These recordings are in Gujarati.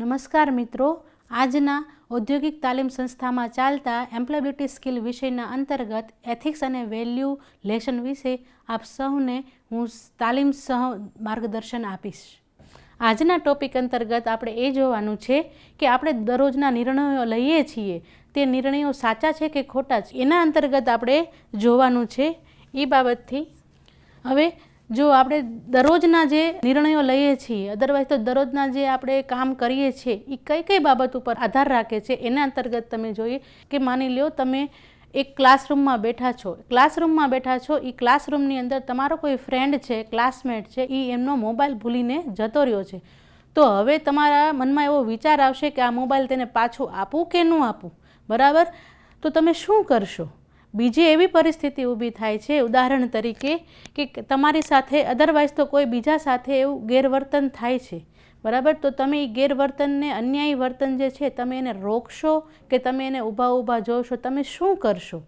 નમસ્કાર મિત્રો, આજના ઔદ્યોગિક તાલીમ સંસ્થામાં ચાલતા એમ્પ્લોયબિલિટી સ્કિલ વિષયના અંતર્ગત એથિક્સ અને વેલ્યુ લેશન વિશે આપ સૌને હું તાલીમ સહ માર્ગદર્શન આપીશ. આજના ટોપિક અંતર્ગત આપણે એ જોવાનું છે કે આપણે દરરોજના નિર્ણયો લઈએ છીએ તે નિર્ણયો સાચા છે કે ખોટા છે, એના અંતર્ગત આપણે જોવાનું છે. એ બાબતથી હવે જો આપણે દરરોજના જે નિર્ણયો લઈએ છીએ, અદરવાઇઝ તો દરરોજના જે આપણે કામ કરીએ છીએ એ કઈ કઈ બાબત ઉપર આધાર રાખે છે એના અંતર્ગત તમે જોઈએ કે માની લો તમે એક ક્લાસરૂમમાં બેઠા છો, એ ક્લાસરૂમની અંદર તમારો કોઈ ફ્રેન્ડ છે, ક્લાસમેટ છે, એ એમનો મોબાઈલ ભૂલીને જતો રહ્યો છે. તો હવે તમારા મનમાં એવો વિચાર આવશે કે આ મોબાઈલ તેને પાછું આપું કે ન આપું, બરાબર? તો તમે શું કરશો? બીજી એવી પરિસ્થિતિ ઊભી થાય છે, ઉદાહરણ તરીકે કે તમારી સાથે અદરવાઇઝ તો કોઈ બીજા સાથે એવું ગેરવર્તન થાય છે, બરાબર? તો તમે એ ગેરવર્તનને, અન્યાયી વર્તન જે છે, તમે એને રોકશો કે તમે એને ઊભા જોશો? તમે શું કરશો,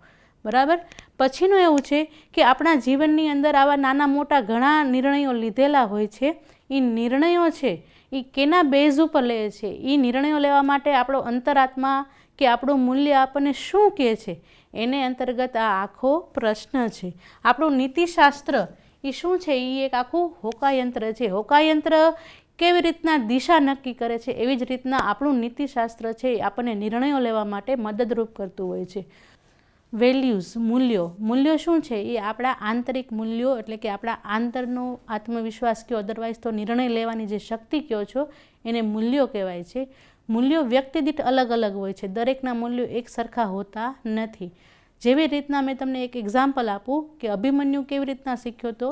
બરાબર? પછીનું એવું છે કે આપણા જીવનની અંદર આવા નાના મોટા ઘણા નિર્ણયો લીધેલા હોય છે. એ નિર્ણયો છે એ કેના બેઝ ઉપર લે છે? એ નિર્ણયો લેવા માટે આપણો અંતરાત્મા કે આપણું મૂલ્ય આપણને શું કહે છે એને અંતર્ગત આ આખો પ્રશ્ન છે. આપણું નીતિશાસ્ત્ર એ શું છે? એ એક આખું હોકાયંત્ર છે. હોકાયંત્ર કેવી રીતના દિશા નક્કી કરે છે, એવી જ રીતના આપણું નીતિશાસ્ત્ર છે એ આપણને નિર્ણયો લેવા માટે મદદરૂપ કરતું હોય છે. વેલ્યુઝ, મૂલ્યો શું છે? એ આપણા આંતરિક મૂલ્યો, એટલે કે આપણા આંતરનો આત્મવિશ્વાસ કયો, અદરવાઇઝ તો નિર્ણય લેવાની જે શક્તિ કહો છો એને મૂલ્યો કહેવાય છે. મૂલ્યો વ્યક્તિ દીઠ અલગ અલગ હોય છે, દરેકના મૂલ્યો એક સરખા હોતા નથી. જેવી રીતના મેં તમને એક એક્ઝામ્પલ આપું કે અભિમન્યુ કેવી રીતના શીખ્યો હતો,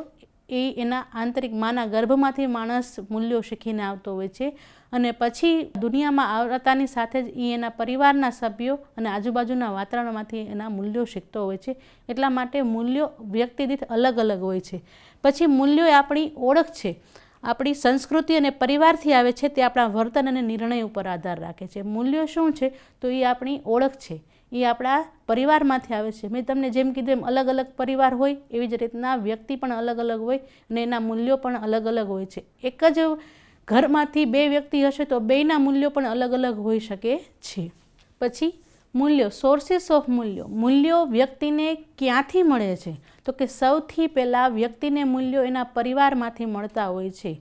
એ એના આંતરિક માના ગર્ભમાંથી માણસ મૂલ્યો શીખીને આવતો હોય છે અને પછી દુનિયામાં આવતાની સાથે જ એ એના પરિવારના સભ્યો અને આજુબાજુના વાતાવરણમાંથી એના મૂલ્યો શીખતો હોય છે. એટલા માટે મૂલ્યો વ્યક્તિ દીઠ અલગ અલગ હોય છે. પછી મૂલ્યો એ આપણી ઓળખ છે, આપણી સંસ્કૃતિ અને પરિવારથી આવે છે, તે આપણા વર્તન અને નિર્ણય ઉપર આધાર રાખે છે. મૂલ્યો શું છે? તો એ આપણી ઓળખ છે, એ આપણા પરિવારમાંથી આવે છે. મેં તમને જેમ કીધું એમ અલગ અલગ પરિવાર હોય, એવી જ રીતના વ્યક્તિ પણ અલગ અલગ હોય અને એના મૂલ્યો પણ અલગ અલગ હોય છે. એક જ ઘરમાંથી બે વ્યક્તિ હશે તો બેયના મૂલ્યો પણ અલગ અલગ હોઈ શકે છે. પછી મૂલ્યો, સોર્સિસ ઓફ મૂલ્યો વ્યક્તિને ક્યાંથી મળે છે? તો કે સૌથી પહેલાં વ્યક્તિને મૂલ્યો એના પરિવારમાંથી મળતા હોય છે.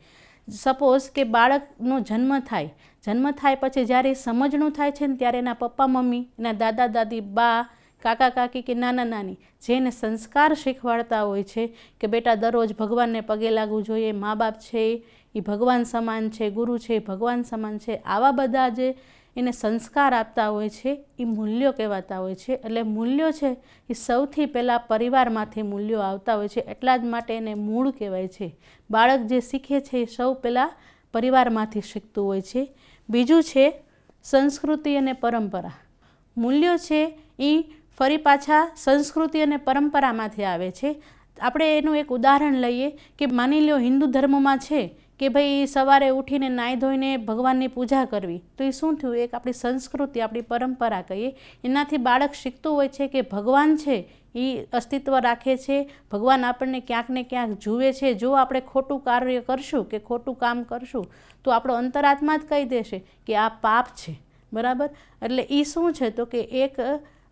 સપોઝ કે બાળકનો જન્મ થાય પછી જ્યારે સમજણું થાય છે ને ત્યારે એના પપ્પા મમ્મી, એના દાદા દાદી, બા, કાકા કાકી કે નાના નાની જે એને સંસ્કાર શીખવાડતા હોય છે કે બેટા દરરોજ ભગવાનને પગે લાગવું જોઈએ, મા બાપ છે એ ભગવાન સમાન છે, ગુરુ છે એ ભગવાન સમાન છે, આવા બધા જે એને સંસ્કાર આપતા હોય છે એ મૂલ્યો કહેવાતા હોય છે. એટલે મૂલ્યો છે એ સૌથી પહેલાં પરિવારમાંથી મૂલ્યો આવતા હોય છે, એટલા જ માટે એને મૂળ કહેવાય છે. બાળક જે શીખે છે એ સૌ પહેલાં પરિવારમાંથી શીખતું હોય છે. બીજું છે સંસ્કૃતિ અને પરંપરા. મૂલ્યો છે એ ફરી પાછા સંસ્કૃતિ અને પરંપરામાંથી આવે છે. આપણે એનું એક ઉદાહરણ લઈએ કે માની લો હિન્દુ ધર્મમાં છે કે ભાઈ સવારે ઉઠીને નાહી ધોઈને ભગવાનની પૂજા કરવી, તો એ શું થયું? એક આપણી સંસ્કૃતિ, આપણી પરંપરા કહીએ. એનાથી બાળક શીખતું હોય છે કે ભગવાન છે એ અસ્તિત્વ રાખે છે, ભગવાન આપણને ક્યાંક ને ક્યાંક જુએ છે. જો આપણે ખોટું કાર્ય કરશું કે ખોટું કામ કરશું તો આપણો અંતરાત્મા જ કહી દેશે કે આ પાપ છે, બરાબર? એટલે એ શું છે? તો કે એક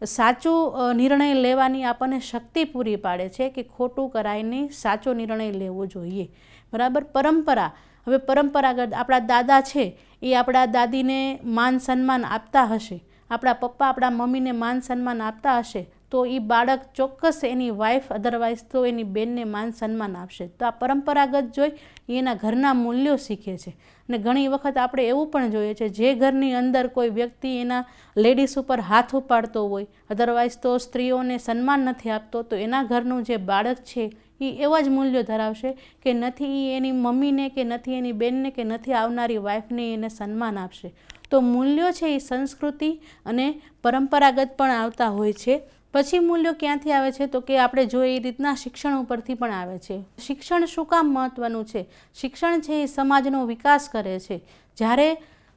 સાચું નિર્ણય લેવાની આપણને શક્તિ પૂરી પાડે છે કે ખોટું કરાય નહીં, સાચો નિર્ણય લેવો જોઈએ, બરાબર? પરંપરા, હવે પરંપરાગત આપણા દાદા છે એ આપણા દાદીને માન સન્માન આપતા હશે, આપણા પપ્પા આપણા મમ્મીને માન સન્માન આપતા હશે, તો એ બાળક ચોક્કસ એની વાઈફ અદરવાઇઝ તો એની બેનને માન સન્માન આપશે. તો આ પરંપરાગત જોઈ એના ઘરના મૂલ્યો શીખે છે. અને ઘણી વખત આપણે એવું પણ જોઈએ છે, જે ઘરની અંદર કોઈ વ્યક્તિ એના લેડીઝ ઉપર હાથ ઉપાડતો હોય, અદરવાઇઝ તો સ્ત્રીઓને સન્માન નથી આપતો, તો એના ઘરનું જે બાળક છે એ એવા જ મૂલ્યો ધરાવશે કે નથી એની મમ્મીને કે નથી એની બેનને કે નથી આવનારી વાઈફને એને સન્માન આપશે. તો મૂલ્યો છે એ સંસ્કૃતિ અને પરંપરાગત પણ આવતા હોય છે. પછી મૂલ્યો ક્યાંથી આવે છે? તો કે આપણે જોઈએ એ રીતના શિક્ષણ ઉપરથી પણ આવે છે. શિક્ષણ શું કામ મહત્ત્વનું છે? શિક્ષણ છે એ સમાજનો વિકાસ કરે છે. જ્યારે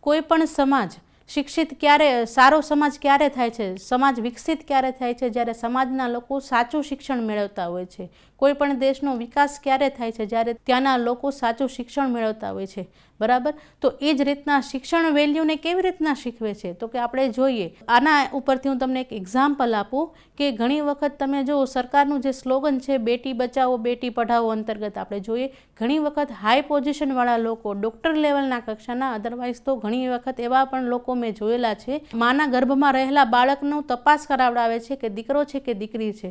કોઈ પણ સમાજ શિક્ષિત ક્યારે, સારો સમાજ ક્યારે થાય છે, સમાજ વિકસિત ક્યારે થાય છે? જ્યારે સમાજના લોકો સાચું શિક્ષણ મેળવતા હોય છે. કોઈ પણ દેશનો વિકાસ ક્યારે થાય છે? જ્યારે ત્યાંના લોકો સાચું શિક્ષણ મેળવતા હોય છે, બરાબર. તો એ જ રીતના શિક્ષણ વેલ્યુને કેવી રીતના શીખવે છે? તો કે આપણે જોઈએ, આના ઉપરથી હું તમને એક એક્ઝામ્પલ આપું કે ઘણી વખત તમે જો સરકારનું જે સ્લોગન છે બેટી બચાવો બેટી પઢાઓ અંતર્ગત આપણે જોઈએ, ઘણી વખત હાઈ પોઝિશનવાળા લોકો, ડૉક્ટર લેવલના કક્ષાના, અદરવાઇઝ તો ઘણી વખત એવા પણ લોકો મેં જોયેલા છે, માના ગર્ભમાં રહેલા બાળકનું તપાસ કરાવડાવે છે કે દીકરો છે કે દીકરી છે.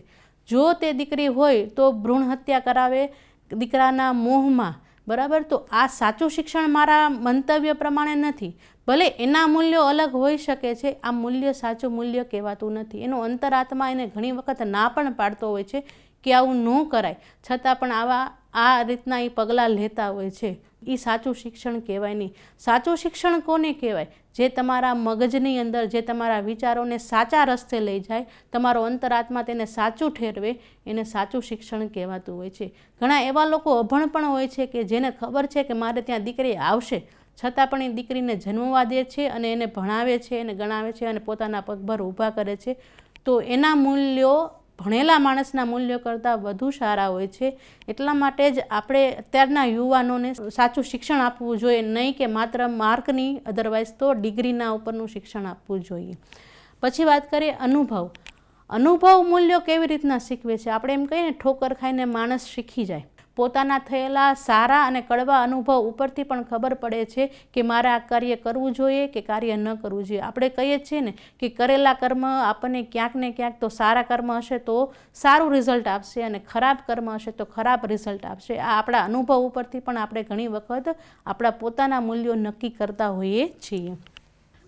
જો તે દીકરી હોય તો ભ્રૂણ હત્યા કરાવે દીકરાના મોહમાં, બરાબર. તો આ સાચું શિક્ષણ મારા મંતવ્ય પ્રમાણે નથી. ભલે એના મૂલ્યો અલગ હોઈ શકે છે, આ મૂલ્ય સાચું મૂલ્ય કહેવાતું નથી. એનો અંતરાત્મા એને ઘણી વખત ના પણ પાડતો હોય છે કે આવું ન કરાય, છતાં પણ આ રીતના એ પગલાં લેતા હોય છે. એ સાચું શિક્ષણ કહેવાય નહીં. સાચું શિક્ષણ કોને કહેવાય? જે તમારા મગજની અંદર, જે તમારા વિચારોને સાચા રસ્તે લઈ જાય, તમારો અંતરાત્મા તેને સાચું ઠેરવે, એને સાચું શિક્ષણ કહેવાતું હોય છે. ઘણા એવા લોકો અભણ પણ હોય છે કે જેને ખબર છે કે મારે ત્યાં દીકરી આવશે, છતાં પણ એ દીકરીને જન્મવા દે છે અને એને ભણાવે છે, એને ગણાવે છે અને પોતાના પગભર ઊભા કરે છે. તો એના મૂલ્યો ભણેલા માણસના મૂલ્યો કરતાં વધુ સારા હોય છે. એટલા માટે જ આપણે અત્યારના યુવાનોને સાચું શિક્ષણ આપવું જોઈએ, નહીં કે માત્ર માર્કની, અદરવાઇઝ તો ડિગ્રીના ઉપરનું શિક્ષણ આપવું જોઈએ. પછી વાત કરીએ અનુભવ મૂલ્યો કેવી રીતના શીખવે છે? આપણે એમ કહીએ ને, ઠોકર ખાઈને માણસ શીખી જાય. પોતાના થયેલા સારા અને કડવા અનુભવ ઉપરથી પણ ખબર પડે છે કે મારે આ કાર્ય કરવું જોઈએ કે કાર્ય ન કરવું જોઈએ. આપણે કહીએ છીએ ને કે કરેલા કર્મ આપણને ક્યાંક ને ક્યાંક તો સારા કર્મ હશે તો સારું રિઝલ્ટ આપશે અને ખરાબ કર્મ હશે તો ખરાબ રિઝલ્ટ આપશે. આ આપણા અનુભવ ઉપરથી પણ આપણે ઘણી વખત આપણા પોતાના મૂલ્યો નક્કી કરતા હોઈએ છીએ.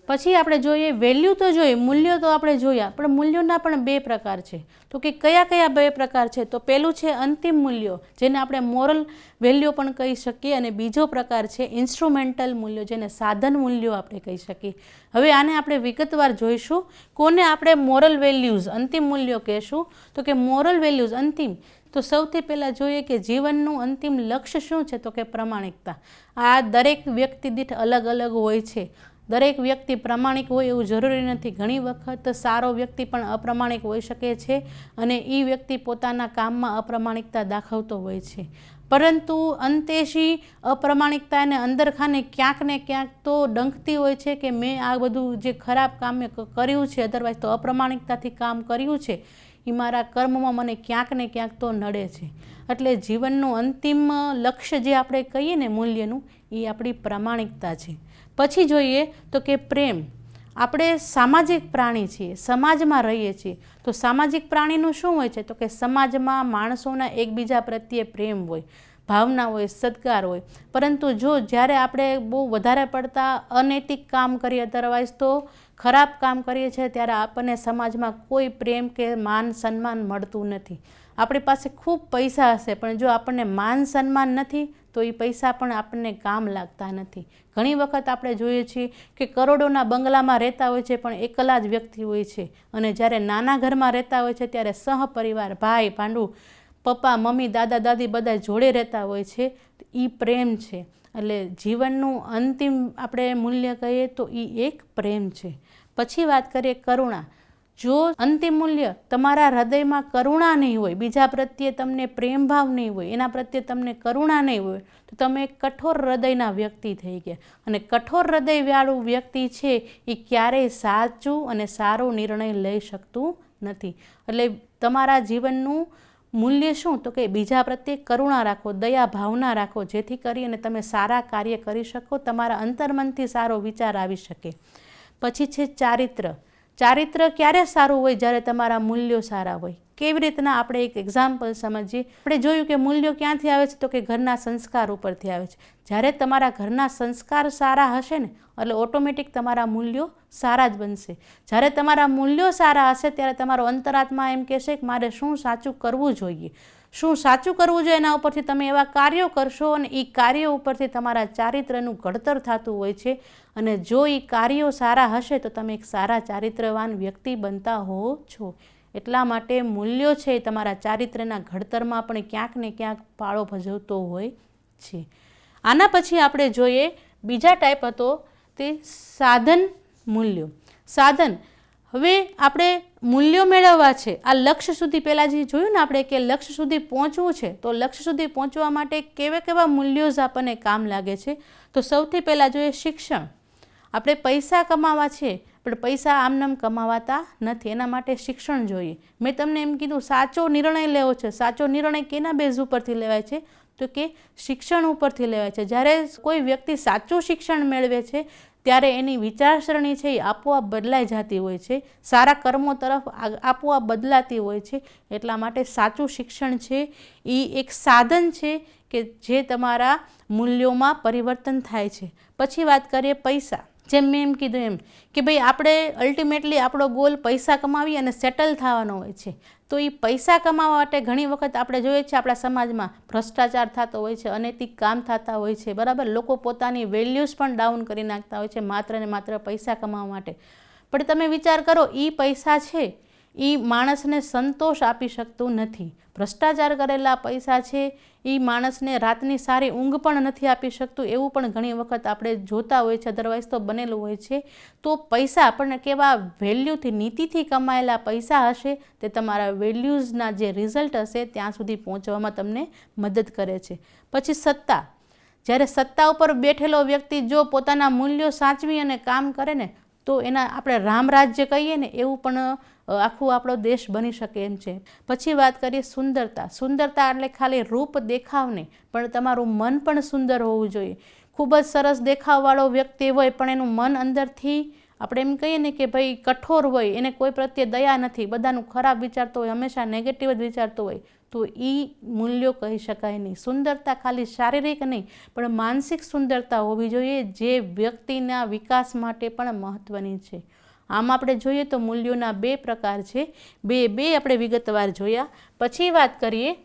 પછી આપણે જોઈએ વેલ્યુ તો જોઈએ, મૂલ્યો તો આપણે જોયા, પણ મૂલ્યોના પણ બે પ્રકાર છે. તો કે કયા કયા બે પ્રકાર છે? તો પહેલું છે અંતિમ મૂલ્યો, જેને આપણે મોરલ વેલ્યુ પણ કહી શકીએ, અને બીજો પ્રકાર છે ઇન્સ્ટ્રુમેન્ટલ મૂલ્યો, જેને સાધન મૂલ્યો આપણે કહી શકીએ. હવે આને આપણે વિગતવાર જોઈશું. કોને આપણે મોરલ વેલ્યુઝ, અંતિમ મૂલ્યો કહેશું? તો કે મોરલ વેલ્યુઝ અંતિમ, તો સૌથી પહેલાં જોઈએ કે જીવનનું અંતિમ લક્ષ્ય શું છે? તો કે પ્રમાણિકતા. આ દરેક વ્યક્તિ દીઠ અલગ અલગ હોય છે. દરેક વ્યક્તિ પ્રામાણિક હોય એવું જરૂરી નથી. ઘણી વખત સારો વ્યક્તિ પણ અપ્રામાણિક હોઈ શકે છે અને એ વ્યક્તિ પોતાના કામમાં અપ્રામાણિકતા દાખવતો હોય છે. પરંતુ અંતેશી અપ્રામાણિકતા એને અંદરખાને ક્યાંક ને ક્યાંક તો ડંખતી હોય છે કે મેં આ બધું જે ખરાબ કામ કર્યું છે, અધરવાઇઝ તો અપ્રામાણિકતાથી કામ કર્યું છે, એ મારા કર્મમાં મને ક્યાંક ને ક્યાંક તો નડે છે. એટલે જીવનનું અંતિમ લક્ષ્ય જે આપણે કહીએ ને મૂલ્યનું, એ આપણી પ્રામાણિકતા છે. પછી જોઈએ તો કે પ્રેમ. આપણે સામાજિક પ્રાણી છીએ, સમાજમાં રહીએ છીએ. તો સામાજિક પ્રાણીનું શું હોય છે? તો કે સમાજમાં માણસોના એકબીજા પ્રત્યે પ્રેમ હોય, ભાવના હોય, સત્કાર હોય. પરંતુ જો જ્યારે આપણે બહુ વધારે પડતા અનૈતિક કામ કરીએ, અદરવાઇઝ તો ખરાબ કામ કરીએ છીએ, ત્યારે આપણને સમાજમાં કોઈ પ્રેમ કે માન સન્માન મળતું નથી. આપણી પાસે ખૂબ પૈસા હશે, પણ જો આપણને માન સન્માન નથી તો એ પૈસા પણ આપણને કામ લાગતા નથી. ઘણી વખત આપણે જોઈએ છીએ કે કરોડોના બંગલામાં રહેતા હોય છે પણ એકલા જ વ્યક્તિ હોય છે, અને જ્યારે નાના ઘરમાં રહેતા હોય છે ત્યારે સહપરિવાર, ભાઈ ભાંડુ, પપ્પા મમ્મી, દાદા દાદી બધા જોડે રહેતા હોય છે. એ પ્રેમ છે. એટલે જીવનનું અંતિમ આપણે મૂલ્ય કહીએ તો એ એક પ્રેમ છે. પછી વાત કરીએ કરુણા. જો અંતિમ મૂલ્ય તમારા હૃદયમાં કરુણા નહીં હોય, બીજા પ્રત્યે તમને પ્રેમ ભાવ નહીં હોય, એના પ્રત્યે તમને કરુણા નહીં હોય, તો તમે એક કઠોર હૃદયના વ્યક્તિ થઈ ગયા. અને કઠોર હૃદયવાળું વ્યક્તિ છે એ ક્યારેય સાચું અને સારો નિર્ણય લઈ શકતું નથી. એટલે તમારા જીવનનું મૂલ્ય શું? તો કે બીજા પ્રત્યે કરુણા રાખો, દયા ભાવના રાખો, જેથી કરીને તમે સારા કાર્ય કરી શકો, તમારા અંતર્મનથી સારો વિચાર આવી શકે. પછી છે ચારિત્ર. ચારિત્ર ક્યારે સારું હોય? જ્યારે તમારા મૂલ્યો સારા હોય. કેવી રીતના? આપણે એક એક્ઝામ્પલ સમજીએ. આપણે જોયું કે મૂલ્યો ક્યાંથી આવે છે? તો કે ઘરના સંસ્કાર ઉપરથી આવે છે. જ્યારે તમારા ઘરના સંસ્કાર સારા હશે ને, એટલે ઓટોમેટિક તમારા મૂલ્યો સારા જ બનશે. જ્યારે તમારા મૂલ્યો સારા હશે ત્યારે તમારો અંતરાત્મા એમ કહેશે કે મારે શું સાચું કરવું જોઈએ, શું સાચું કરવું જોઈએ. એના ઉપરથી તમે એવા કાર્યો કરશો અને એ કાર્યો ઉપરથી તમારા ચારિત્રનું ઘડતર થતું હોય છે. અને જો એ કાર્યો સારા હશે તો તમે એક સારા ચારિત્રવાન વ્યક્તિ બનતા હો છો. એટલા માટે મૂલ્યો છે એ તમારા ચારિત્રના ઘડતરમાં પણ ક્યાંક ને ક્યાંક ફાળો ભજવતો હોય છે. આના પછી આપણે જોઈએ બીજા ટાઈપ હતો તે સાધન મૂલ્યો. સાધન, હવે આપણે મૂલ્યો મેળવવા છે. આ લક્ષ્ય સુધી પહેલાં જે જોયું ને આપણે કે લક્ષ્ય સુધી પહોંચવું છે, તો લક્ષ્ય સુધી પહોંચવા માટે કેવા મૂલ્યો જ આપણને કામ લાગે છે. તો સૌથી પહેલાં જોઈએ શિક્ષણ. આપણે પૈસા કમાવા છે પણ પૈસા આમનામ કમાવાતા નથી, એના માટે શિક્ષણ જોઈએ. મેં તમને એમ કીધું સાચો નિર્ણય લેવો છે. સાચો નિર્ણય કેના બેઝ ઉપરથી લેવાય છે? તો કે શિક્ષણ ઉપરથી લેવાય છે. જ્યારે કોઈ વ્યક્તિ સાચું શિક્ષણ મેળવે છે ત્યારે એની વિચારસરણી છે એ આપોઆપ બદલાઈ જતી હોય છે, સારા કર્મો તરફ આપોઆપ બદલાતી હોય છે. એટલા માટે સાચું શિક્ષણ છે એ એક સાધન છે કે જે તમારા મૂલ્યોમાં પરિવર્તન થાય છે. પછી વાત કરીએ પૈસા. જેમ મેં એમ કીધું એમ કે ભાઈ આપણે અલ્ટિમેટલી આપણો ગોલ પૈસા કમાવી અને સેટલ થવાનો હોય છે. તો એ પૈસા કમાવા માટે ઘણી વખત આપણે જોઈએ છીએ આપણા સમાજમાં ભ્રષ્ટાચાર થતો હોય છે, અનૈતિક કામ થતા હોય છે, બરાબર. લોકો પોતાની વેલ્યુઝ પણ ડાઉન કરી નાખતા હોય છે માત્ર ને માત્ર પૈસા કમાવા માટે. પણ તમે વિચાર કરો, એ પૈસા છે એ માણસને સંતોષ આપી શકતું નથી. ભ્રષ્ટાચાર કરેલા પૈસા છે એ માણસને રાતની સારી ઊંઘ પણ નથી આપી શકતું, એવું પણ ઘણી વખત આપણે જોતા હોય છે, અધરવાઇઝ તો બનેલું હોય છે. તો પૈસા આપણને કેવા વેલ્યુથી, નીતિથી કમાયેલા પૈસા હશે તે તમારા વેલ્યુઝના જે રિઝલ્ટ હશે ત્યાં સુધી પહોંચવામાં તમને મદદ કરે છે. પછી સત્તા. જ્યારે સત્તા ઉપર બેઠેલો વ્યક્તિ જો પોતાના મૂલ્યો સાચવી અને કામ કરે ને તો એના આપણે રામરાજ્ય કહીએ ને એવું પણ આખું આપણો દેશ બની શકે એમ છે. પછી વાત કરીએ સુંદરતા. સુંદરતા એટલે ખાલી રૂપ દેખાવ નહીં, પણ તમારું મન પણ સુંદર હોવું જોઈએ. ખૂબ જ સરસ દેખાવવાળો વ્યક્તિ હોય પણ એનું મન અંદરથી આપણે એમ કહીએ ને કે ભાઈ કઠોર હોય, એને કોઈ પ્રત્યે દયા નથી, બધાનું ખરાબ વિચારતો હોય, હંમેશા નેગેટિવ જ વિચારતો હોય, તો એ મૂલ્યો કહી શકાય નહીં. સુંદરતા ખાલી શારીરિક નહીં પણ માનસિક સુંદરતા હોવી જોઈએ, જે વ્યક્તિના વિકાસ માટે પણ મહત્ત્વની છે. આમ આપણે જોઈએ તો મૂલ્યોના બે પ્રકાર છે, બે આપણે વિગતવાર જોયા. પછી વાત કરીએ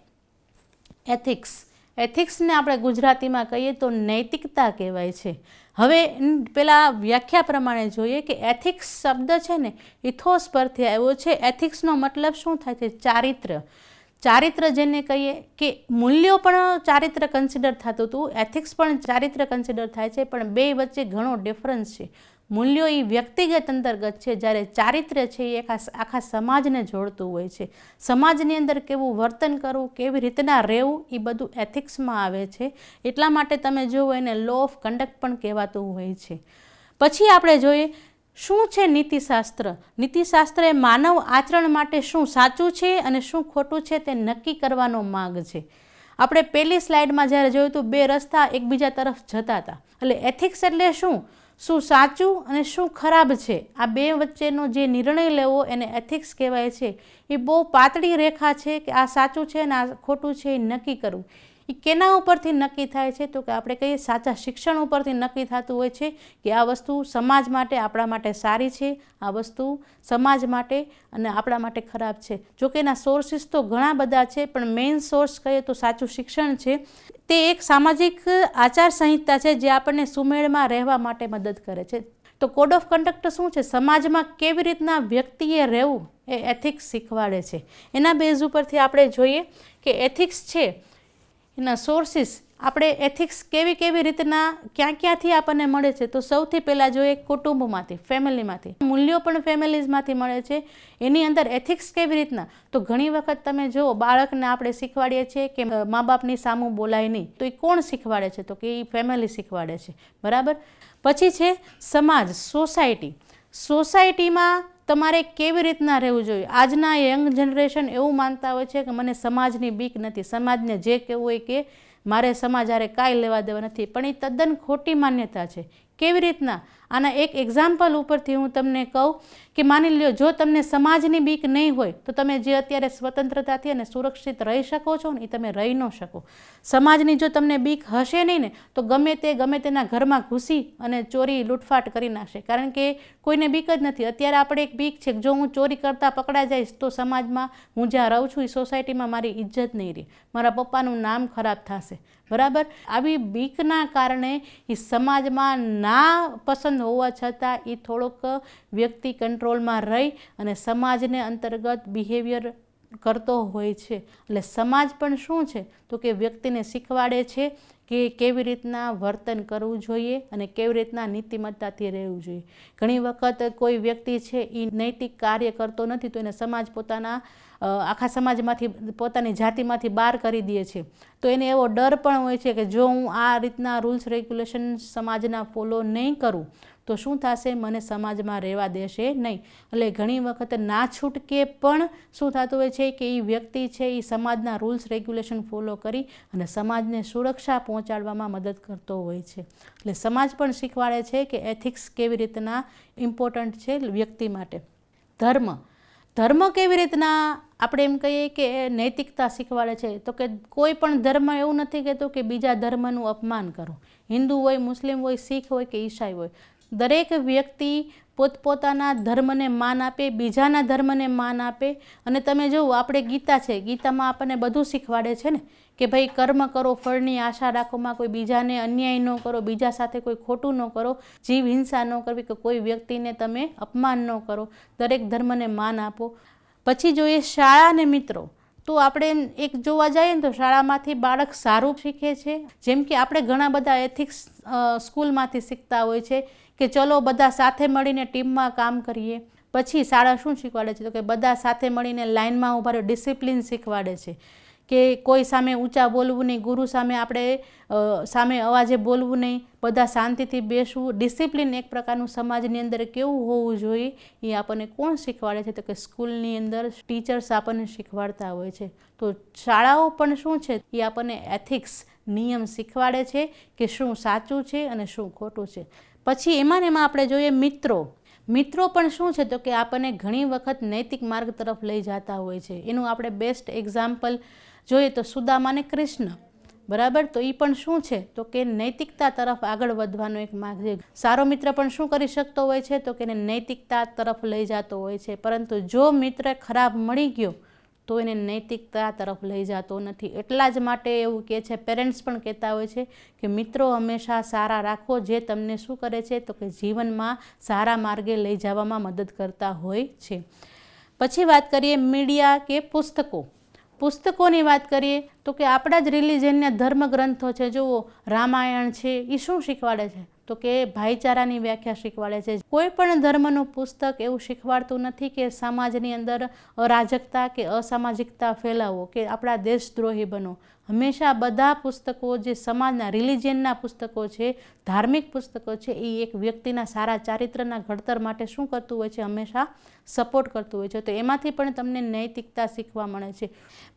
એથિક્સ. એથિક્સને આપણે ગુજરાતીમાં કહીએ તો નૈતિકતા કહેવાય છે. હવે પેલા વ્યાખ્યા પ્રમાણે જોઈએ કે એથિક્સ શબ્દ છે ને ઇથોસ પરથી આવ્યો છે. એથિક્સનો મતલબ શું થાય છે? ચારિત્ર્ય. ચારિત્ર્ય જેને કહીએ કે મૂલ્યો પણ ચારિત્ર્ય કન્સિડર થતું હતું, એથિક્સ પણ ચારિત્ર્ય કન્સિડર થાય છે, પણ બે વચ્ચે ઘણો ડિફરન્સ છે. મૂલ્યો એ વ્યક્તિગત અંતર્ગત છે, જ્યારે ચારિત્ર્ય છે એ આખા સમાજને જોડતું હોય છે. સમાજની અંદર કેવું વર્તન કરવું, કેવી રીતના રહેવું, એ બધું એથિક્સમાં આવે છે. એટલા માટે તમે જુઓ એને લો ઓફ કન્ડક્ટ પણ કહેવાતું હોય છે. પછી આપણે જોઈએ શું છે નીતિશાસ્ત્ર. નીતિશાસ્ત્ર એ માનવ આચરણ માટે શું સાચું છે અને શું ખોટું છે તે નક્કી કરવાનો માર્ગ છે. આપણે પહેલી સ્લાઇડમાં જ્યારે જોયું હતું બે રસ્તા એકબીજા તરફ જતા હતા. એટલે એથિક્સ એટલે શું સાચું અને શું ખરાબ છે, આ બે વચ્ચેનો જે નિર્ણય લેવો એને એથિક્સ કહેવાય છે. એ બહુ પાતળી રેખા છે કે આ સાચું છે અને આ ખોટું છે એ નક્કી કરવું. એ કેના ઉપરથી નક્કી થાય છે? તો કે આપણે કહીએ સાચા શિક્ષણ ઉપરથી નક્કી થતું હોય છે કે આ વસ્તુ સમાજ માટે, આપણા માટે સારી છે, આ વસ્તુ સમાજ માટે અને આપણા માટે ખરાબ છે. જોકે એના સોર્સિસ તો ઘણા બધા છે, પણ મેઇન સોર્સ કહીએ તો સાચું શિક્ષણ છે. તે એક સામાજિક આચાર સંહિતા છે જે આપણને સુમેળમાં રહેવા માટે મદદ કરે છે. તો કોડ ઓફ કન્ડક્ટ શું છે? સમાજમાં કેવી રીતના વ્યક્તિએ રહેવું એ એથિક્સ શીખવાડે છે. એના બેઝ ઉપરથી આપણે જોઈએ કે એથિક્સ છે એના સોર્સિસ, આપણે એથિક્સ કેવી રીતના ક્યાંથી આપણને મળે છે? તો સૌથી પહેલાં જોઈએ કુટુંબમાંથી, ફેમિલીમાંથી. મૂલ્યો પણ ફેમિલીઝમાંથી મળે છે. એની અંદર એથિક્સ કેવી રીતના? તો ઘણી વખત તમે જુઓ બાળકને આપણે શીખવાડીએ છીએ કે મા બાપની સામું બોલાય નહીં, તો એ કોણ શીખવાડે છે? તો કે એ ફેમિલી શીખવાડે છે, બરાબર. પછી છે સમાજ, સોસાયટી. સોસાયટીમાં તમારે કેવી રીતના રહેવું જોઈએ? આજના યંગ જનરેશન એવું માનતા હોય છે કે મને સમાજની બીક નથી, સમાજને જે કહેવું હોય કે મારે સમાજ હારે કાંઈ લેવા દેવા નથી, પણ એ તદ્દન ખોટી માન્યતા છે. કેવી રીતના? આના એક એક્ઝામ્પલ ઉપરથી હું તમને કહું કે માની લ્યો જો તમને સમાજની બીક નહીં હોય તો તમે જે અત્યારે સ્વતંત્રતાથી અને સુરક્ષિત રહી શકો છો ને એ તમે રહી ન શકો. સમાજની જો તમને બીક હશે નહીં ને તો ગમે તેના ઘરમાં ઘૂસી અને ચોરી લૂંટફાટ કરી નાખશે, કારણ કે કોઈને બીક જ નથી. અત્યારે આપણે એક બીક છે કે જો હું ચોરી કરતા પકડાઈ જઈશ તો સમાજમાં હું જ્યાં રહું છું એ સોસાયટીમાં મારી ઇજ્જત નહીં રહે, મારા પપ્પાનું નામ ખરાબ થશે, બરાબર. આવી બીકના કારણે એ સમાજમાં ના પસંદ હોવા છતાં એ થોડોક વ્યક્તિ કંટ્રોલમાં રહી અને સમાજને અંતર્ગત બિહેવિયર કરતો હોય છે. એટલે સમાજ પણ શું છે તો કે વ્યક્તિને શીખવાડે છે કે કેવી રીતના વર્તન કરવું જોઈએ અને કેવી રીતના નીતિમત્તાથી રહેવું જોઈએ. ઘણી વખત કોઈ વ્યક્તિ છે એ નૈતિક કાર્ય કરતો નથી તો એને સમાજ પોતાના આખા સમાજમાંથી પોતાની જાતિમાંથી બહાર કરી દે છે. તો એને એવો ડર પણ હોય છે કે જો હું આ રીતના રૂલ્સ રેગ્યુલેશન સમાજના ફોલો નહીં કરું તો શું થશે, મને સમાજમાં રહેવા દેશે નહીં. એટલે ઘણી વખત ના છૂટકે પણ શું થતું હોય છે કે એ વ્યક્તિ છે એ સમાજના રૂલ્સ રેગ્યુલેશન ફોલો કરી અને સમાજને સુરક્ષા પહોંચાડવામાં મદદ કરતો હોય છે. એટલે સમાજ પણ શીખવાડે છે કે એથિક્સ કેવી રીતના ઇમ્પોર્ટન્ટ છે વ્યક્તિ માટે. ધર્મ કેવી રીતના આપણે એમ કહીએ કે નૈતિકતા શીખવાડે છે તો કે કોઈ પણ ધર્મ એવું નથી કહેતો કે બીજા ધર્મનું અપમાન કરો. હિન્દુ હોય, મુસ્લિમ હોય, શીખ હોય કે ઈસાઈ હોય, દરેક વ્યક્તિ પોતપોતાના ધર્મને માન આપે, બીજાના ધર્મને માન આપે. અને તમે જુઓ આપણે ગીતા છે, ગીતામાં આપણને બધું શીખવાડે છે ને કે ભાઈ કર્મ કરો, ફળની આશા રાખોમાં કોઈ બીજાને અન્યાય ન કરો, બીજા સાથે કોઈ ખોટું ન કરો, જીવ હિંસા ન કરવી, કે કોઈ વ્યક્તિને તમે અપમાન ન કરો, દરેક ધર્મને માન આપો. પછી જોઈએ શાળા અને મિત્રો, તો આપણે એક જોવા જઈએ ને તો શાળામાંથી બાળક સારું શીખે છે. જેમ કે આપણે ઘણા બધા એથિક્સ સ્કૂલમાંથી શીખતા હોય છે કે ચલો બધા સાથે મળીને ટીમમાં કામ કરીએ. પછી શાળા શું શીખવાડે છે તો કે બધા સાથે મળીને લાઇનમાં ઊભા રહો, ડિસિપ્લિન શીખવાડે છે કે કોઈ સામે ઊંચા બોલવું નહીં, ગુરુ સામે આપણે સામે અવાજે બોલવું નહીં, બધા શાંતિથી બેસવું. ડિસિપ્લિન એક પ્રકારનું સમાજની અંદર કેવું હોવું જોઈએ એ આપણને કોણ શીખવાડે છે તો કે સ્કૂલની અંદર ટીચર્સ આપણને શીખવાડતા હોય છે. તો શાળાઓ પણ શું છે એ આપણને એથિક્સ નિયમ શીખવાડે છે કે શું સાચું છે અને શું ખોટું છે. પછી એમાં આપણે જોઈએ મિત્રો પણ શું છે તો કે આપણને ઘણી વખત નૈતિક માર્ગ તરફ લઈ જતા હોય છે. એનું આપણે બેસ્ટ એક્ઝામ્પલ જોઈએ તો સુદામા અને કૃષ્ણ, બરાબર. તો એ પણ શું છે તો કે નૈતિકતા તરફ આગળ વધવાનો એક માર્ગ છે. સારો મિત્ર પણ શું કરી શકતો હોય છે તો કે એને નૈતિકતા તરફ લઈ જતો હોય છે. પરંતુ જો મિત્ર ખરાબ મળી ગયો તો એને નૈતિકતા તરફ લઈ જતો નથી. એટલા જ માટે એવું કહે છે, પેરેન્ટ્સ પણ કહેતા હોય છે કે મિત્રો હંમેશા સારા રાખો, જે તમને શું કરે છે તો કે જીવનમાં સારા માર્ગે લઈ જવામાં મદદ કરતા હોય છે. પછી વાત કરીએ મીડિયા કે પુસ્તકોની વાત કરીએ તો કે આપણા જ રિલિજનના ધર્મગ્રંથો છે. જુઓ રામાયણ છે, એ શું શીખવાડે છે તો કે ભાઈચારાની વ્યાખ્યા શીખવાડે છે. કોઈ પણ ધર્મનું પુસ્તક એવું શીખવાડતું નથી કે સમાજની અંદર અરાજકતા કે અસામાજિકતા ફેલાવો કે આપણા દેશદ્રોહી બનો. હંમેશા બધા પુસ્તકો જે સમાજના રિલિજનના પુસ્તકો છે, ધાર્મિક પુસ્તકો છે, એ એક વ્યક્તિના સારા ચારિત્રના ઘડતર માટે શું કરતું હોય છે, હંમેશા સપોર્ટ કરતું હોય છે. તો એમાંથી પણ તમને નૈતિકતા શીખવા મળે છે.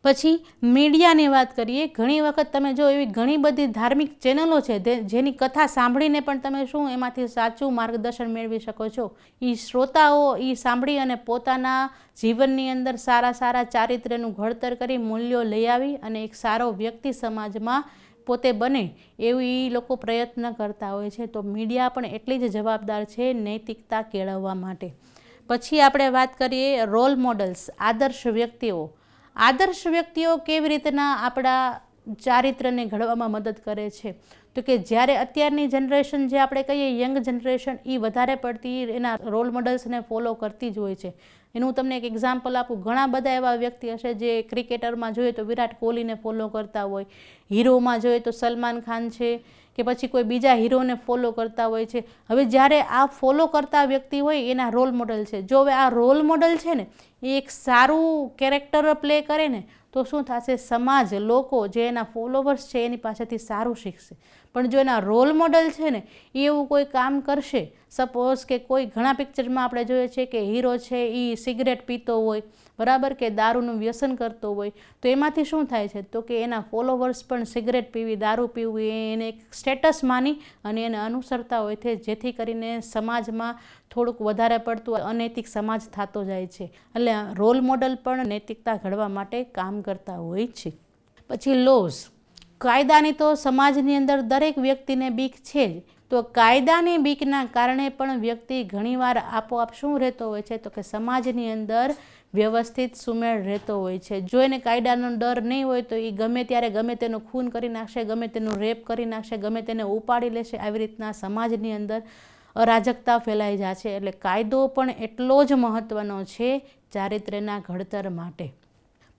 પછી મીડિયાની વાત કરીએ, ઘણી વખત તમે જો એવી ઘણી બધી ધાર્મિક ચેનલો છે જેની કથા સાંભળીને પણ તમે શું એમાંથી સાચું માર્ગદર્શન મેળવી શકો છો. એ શ્રોતાઓ એ સાંભળી અને પોતાના જીવનની અંદર સારા ચારિત્ર્યનું ઘડતર કરી મૂલ્યો લઈ આવી અને એક સારો વ્યક્તિ સમાજમાં પોતે બને એવું એ લોકો પ્રયત્ન કરતા હોય છે. તો મીડિયા પણ એટલી જ જવાબદાર છે નૈતિકતા કેળવવા માટે. પછી આપણે વાત કરીએ રોલ મોડલ્સ, આદર્શ વ્યક્તિઓ કેવી રીતના આપણા ચારિત્રને ઘડવામાં મદદ કરે છે તો કે જ્યારે અત્યારની જનરેશન જે આપણે કહીએ યંગ જનરેશન એ વધારે પડતી એના રોલ મોડલ્સને ફોલો કરતી જ હોય છે. એનું તમને એક એક્ઝામ્પલ આપું, ઘણા બધા એવા વ્યક્તિ હશે જે ક્રિકેટરમાં જોઈએ તો વિરાટ કોહલીને ફોલો કરતા હોય, હીરોમાં જોઈએ તો સલમાન ખાન છે કે પછી કોઈ બીજા હીરોને ફોલો કરતા હોય છે. હવે જ્યારે આ ફોલો કરતા વ્યક્તિ હોય એના રોલ મોડલ છે, જો હવે આ રોલ મોડલ છે ને એ એક સારું કેરેક્ટર પ્લે કરે ને તો શું થશે, સમાજ લોકો જે એના ફોલોવર્સ છે એની પાસેથી સારું શીખશે. પણ જો એના રોલ મોડલ છે ને એવું કોઈ કામ કરશે, સપોઝ કે કોઈ ઘણા પિક્ચરમાં આપણે જોઈએ છે કે હીરો છે એ સિગરેટ પીતો હોય, બરાબર, કે દારૂનું વ્યસન કરતો હોય, તો એમાંથી શું થાય છે તો કે એના ફોલોવર્સ પણ સિગરેટ પીવી, દારૂ પીવું એને એક સ્ટેટસ માની અને એને અનુસરતા હોય છે, જેથી કરીને સમાજમાં થોડુંક વધારે પડતું અનૈતિક સમાજ થતો જાય છે. એટલે રોલ મોડલ પણ નૈતિકતા ઘડવા માટે કામ કરતા હોય છે. પછી લોઝ, કાયદાની તો સમાજની અંદર દરેક વ્યક્તિને બીક છે જ. તો કાયદાની બીકના કારણે પણ વ્યક્તિ ઘણીવાર આપોઆપ શું રહેતો હોય છે તો કે સમાજની અંદર વ્યવસ્થિત સુમેળ રહેતો હોય છે. જો એને કાયદાનો ડર નહીં હોય તો એ ગમે ત્યારે ગમે તેનું ખૂન કરી નાખશે, ગમે તેનું રેપ કરી નાખશે, ગમે તેને ઉપાડી લેશે. આવી રીતના સમાજની અંદર અરાજકતા ફેલાઈ જાય છે. એટલે કાયદો પણ એટલો જ મહત્વનો છે ચારિત્ર્યના ઘડતર માટે.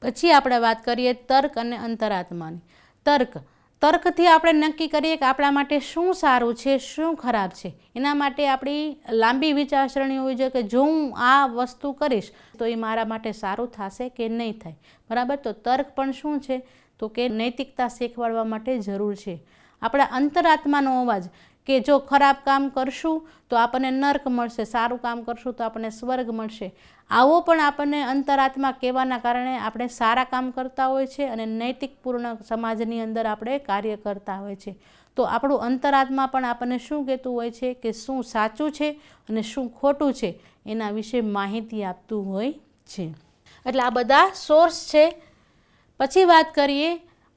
પછી આપણે વાત કરીએ તર્ક અને અંતરાત્માની. તર્કથી આપણે નક્કી કરીએ કે આપણા માટે શું સારું છે, શું ખરાબ છે. એના માટે આપણી લાંબી વિચારસરણી હોવી જોઈએ કે જો હું આ વસ્તુ કરીશ તો એ મારા માટે સારું થશે કે નહીં થાય. બરાબર. તો તર્ક પણ શું છે તો કે નૈતિકતા શીખવાડવા માટે જરૂર છે. આપણા અંતરાત્માનો અવાજ કે જો ખરાબ કામ કરશું તો આપણને નર્ક મળશે, સારું કામ કરશું તો આપણને સ્વર્ગ મળશે. આવો પણ આપણને અંતરાત્મા કહેવાના કારણે આપણે સારા કામ કરતા હોય છે અને નૈતિકપૂર્ણ સમાજની અંદર આપણે કાર્ય કરતા હોય છે. તો આપણું અંતરાત્મા પણ આપણને શું કહેતું હોય છે કે શું સાચું છે અને શું ખોટું છે એના વિશે માહિતી આપતું હોય છે. એટલે આ બધા સોર્સ છે. પછી વાત કરીએ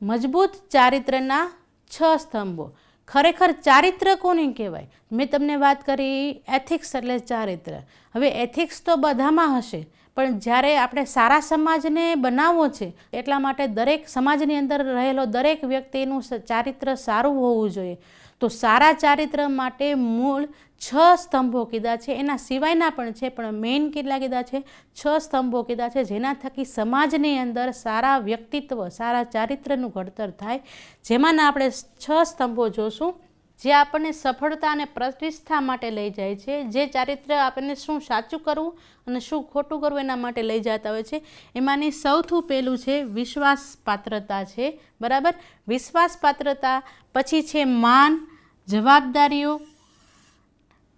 મજબૂત ચારિત્રના 6 સ્તંભો. ખરેખર ચારિત્ર કોને કહેવાય? મેં તમને વાત કરી એથિક્સ એટલે ચારિત્ર. હવે એથિક્સ તો બધામાં હશે, પણ જ્યારે આપણે સારા સમાજને બનાવવો છે એટલા માટે દરેક સમાજની અંદર રહેલો દરેક વ્યક્તિનું ચારિત્ર સારું હોવું જોઈએ. તો સારા ચારિત્ર માટે મૂળ 6 સ્તંભો કીધા છે. એના સિવાયના પણ છે, પણ મેઇન કેટલા કીધા છે? 6 સ્તંભો કીધા છે, જેના થકી સમાજની અંદર સારા વ્યક્તિત્વ, સારા ચારિત્રનું ઘડતર થાય. જેમાંના આપણે 6 સ્તંભો જોશું જે આપણને સફળતા અને પ્રતિષ્ઠા માટે લઈ જાય છે. જે ચારિત્ર આપણને શું સાચું કરવું અને શું ખોટું કરવું એના માટે લઈ જતા હોય છે. એમાંની સૌથી પહેલું છે વિશ્વાસપાત્રતા છે. બરાબર. વિશ્વાસપાત્રતા પછી છે માન, જવાબદારીઓ,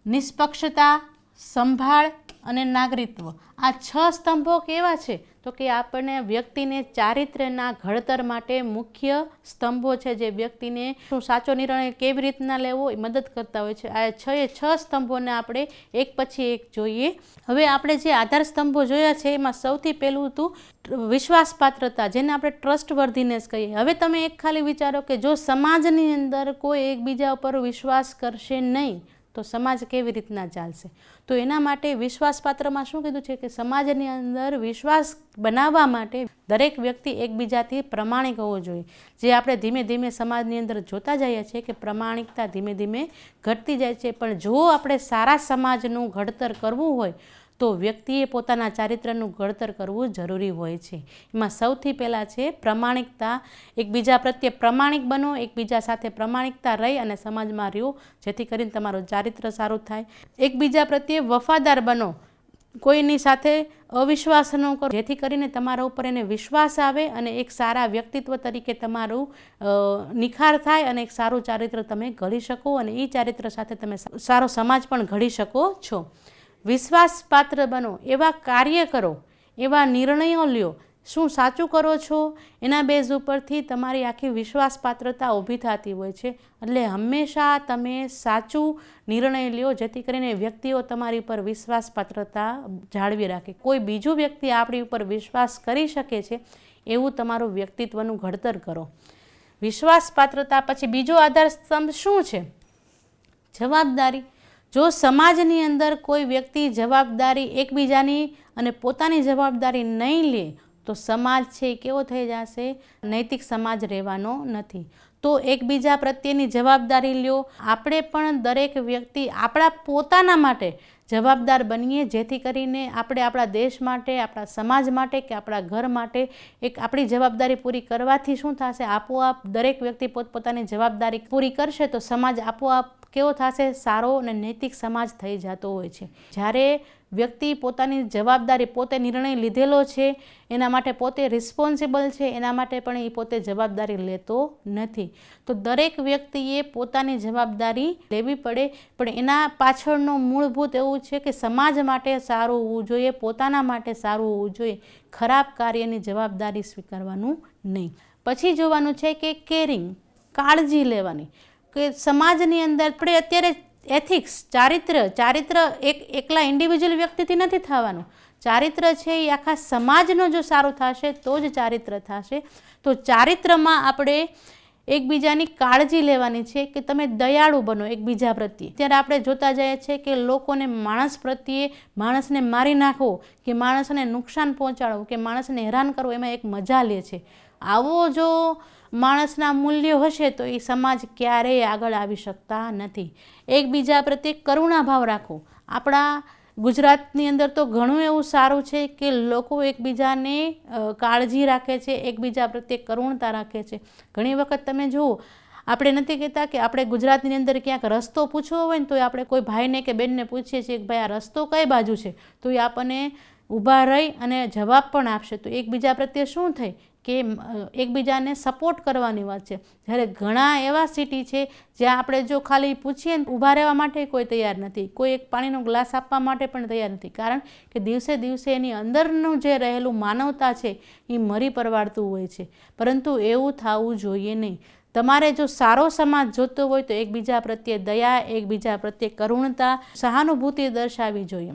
નિષ્પક્ષતા, સંભાળ અને નાગરિકત્વ. આ 6 સ્તંભો કેવા છે તો કે આપણને વ્યક્તિને ચારિત્ર્યના ઘડતર માટે મુખ્ય સ્તંભો છે, જે વ્યક્તિને શું સાચો નિર્ણય કેવી રીતના લેવો એ મદદ કરતા હોય છે. આ 6 સ્તંભોને આપણે એક પછી એક જોઈએ. હવે આપણે જે આધાર સ્તંભો જોયા છે એમાં સૌથી પહેલું હતું વિશ્વાસપાત્રતા, જેને આપણે ટ્રસ્ટવર્ધીનેસ કહીએ. હવે તમે એક ખાલી વિચારો કે જો સમાજની અંદર કોઈ એકબીજા ઉપર વિશ્વાસ કરશે નહીં તો સમાજ કેવી રીતના ચાલશે? તો એના માટે વિશ્વાસપાત્રમાં શું કીધું છે કે સમાજની અંદર વિશ્વાસ બનાવવા માટે દરેક વ્યક્તિ એકબીજાથી પ્રમાણિક હોવો જોઈએ. જે આપણે ધીમે ધીમે સમાજની અંદર જોતા જઈએ છીએ કે પ્રમાણિકતા ધીમે ધીમે ઘટતી જાય છે. પણ જો આપણે સારા સમાજનું ઘડતર કરવું હોય તો વ્યક્તિએ પોતાના ચારિત્રનું ઘડતર કરવું જરૂરી હોય છે. એમાં સૌથી પહેલાં છે પ્રમાણિકતા. એકબીજા પ્રત્યે પ્રમાણિક બનો, એકબીજા સાથે પ્રમાણિકતા રહી અને સમાજમાં રહ્યો, જેથી કરીને તમારું ચારિત્ર સારું થાય. એકબીજા પ્રત્યે વફાદાર બનો, કોઈની સાથે અવિશ્વાસ ન કરો, જેથી કરીને તમારા ઉપર એને વિશ્વાસ આવે અને એક સારા વ્યક્તિત્વ તરીકે તમારું નિખાર થાય અને એક સારું ચારિત્ર તમે ઘડી શકો અને એ ચારિત્ર સાથે તમે સારો સમાજ પણ ઘડી શકો છો. વિશ્વાસપાત્ર બનો, એવા કાર્ય કરો, એવા નિર્ણયો લ્યો, શું સાચું કરો છો એના બેઝ ઉપરથી તમારી આખી વિશ્વાસપાત્રતા ઊભી થતી હોય છે. એટલે હંમેશા તમે સાચું નિર્ણય લ્યો, જેથી કરીને વ્યક્તિઓ તમારી ઉપર વિશ્વાસપાત્રતા જાળવી રાખે. કોઈ બીજું વ્યક્તિ આપણી ઉપર વિશ્વાસ કરી શકે છે એવું તમારું વ્યક્તિત્વનું ઘડતર કરો. વિશ્વાસપાત્રતા પછી બીજો આધાર સ્તંભ શું છે? જવાબદારી. જો સમાજની અંદર કોઈ વ્યક્તિ જવાબદારી એકબીજાની અને પોતાની જવાબદારી નહીં લે તો સમાજ છે એ કેવો થઈ જશે? નૈતિક સમાજ રહેવાનો નથી. તો એકબીજા પ્રત્યેની જવાબદારી લ્યો. આપણે પણ દરેક વ્યક્તિ આપણા પોતાના માટે જવાબદાર બનીએ, જેથી કરીને આપણે આપણા દેશ માટે, આપણા સમાજ માટે કે આપણા ઘર માટે એક આપણી જવાબદારી પૂરી કરવાથી શું થશે? આપોઆપ દરેક વ્યક્તિ પોતપોતાની જવાબદારી પૂરી કરશે તો સમાજ આપોઆપ કેવો થશે? સારો અને નૈતિક સમાજ થઈ જતો હોય છે. જ્યારે વ્યક્તિ પોતાની જવાબદારી પોતે નિર્ણય લીધેલો છે, એના માટે પોતે રિસ્પોન્સિબલ છે, એના માટે પણ એ પોતે જવાબદારી લેતો નથી. તો દરેક વ્યક્તિએ પોતાની જવાબદારી લેવી પડે, પણ એના પાછળનો મૂળભૂત એવું છે કે સમાજ માટે સારું હોવું જોઈએ, પોતાના માટે સારું હોવું જોઈએ. ખરાબ કાર્યની જવાબદારી સ્વીકારવાનું નહીં. પછી જોવાનું છે કે કેરિંગ, કાળજી લેવાની. કે સમાજની અંદર આપણે અત્યારે એથિક્સ, ચારિત્ર એકલા ઇન્ડિવિજ્યુઅલ વ્યક્તિથી નથી થવાનું. ચારિત્ર છે એ આખા સમાજનો જો સારું થશે તો જ ચારિત્ર થશે. તો ચારિત્રમાં આપણે એકબીજાની કાળજી લેવાની છે કે તમે દયાળુ બનો એકબીજા પ્રત્યે. ત્યારે આપણે જોતા જઈએ છીએ કે લોકોને માણસ પ્રત્યે, માણસને મારી નાખવો કે માણસને નુકસાન પહોંચાડવું કે માણસને હેરાન કરવું એમાં એક મજા લે છે. આવો જો માણસના મૂલ્યો હશે તો એ સમાજ ક્યારેય આગળ આવી શકતા નથી. એકબીજા પ્રત્યે કરુણાભાવ રાખો. આપણા ગુજરાતની અંદર તો ઘણું એવું સારું છે કે લોકો એકબીજાને કાળજી રાખે છે, એકબીજા પ્રત્યે કરુણતા રાખે છે. ઘણી વખત તમે જુઓ, આપણે નથી કહેતા કે આપણે ગુજરાતની અંદર ક્યાંક રસ્તો પૂછવો હોય ને તો આપણે કોઈ ભાઈને કે બેનને પૂછીએ છીએ કે ભાઈ આ રસ્તો કઈ બાજુ છે, તો એ આપણને ઊભા રહી અને જવાબ પણ આપશે. તો એકબીજા પ્રત્યે શું થાય કે એકબીજાને સપોર્ટ કરવાની વાત છે. જ્યારે ઘણા એવા સિટી છે જ્યાં આપણે જો ખાલી પૂછીએ ને ઊભા રહેવા માટે કોઈ તૈયાર નથી, કોઈ એક પાણીનો ગ્લાસ આપવા માટે પણ તૈયાર નથી, કારણ કે દિવસે દિવસે એની અંદરનું જે રહેલું માનવતા છે એ મરી પરવાડતું હોય છે. પરંતુ એવું થવું જોઈએ નહીં. તમારે જો સારો સમાજ જોતો હોય તો એકબીજા પ્રત્યે દયા, એકબીજા પ્રત્યે કરુણતા, સહાનુભૂતિ દર્શાવવી જોઈએ.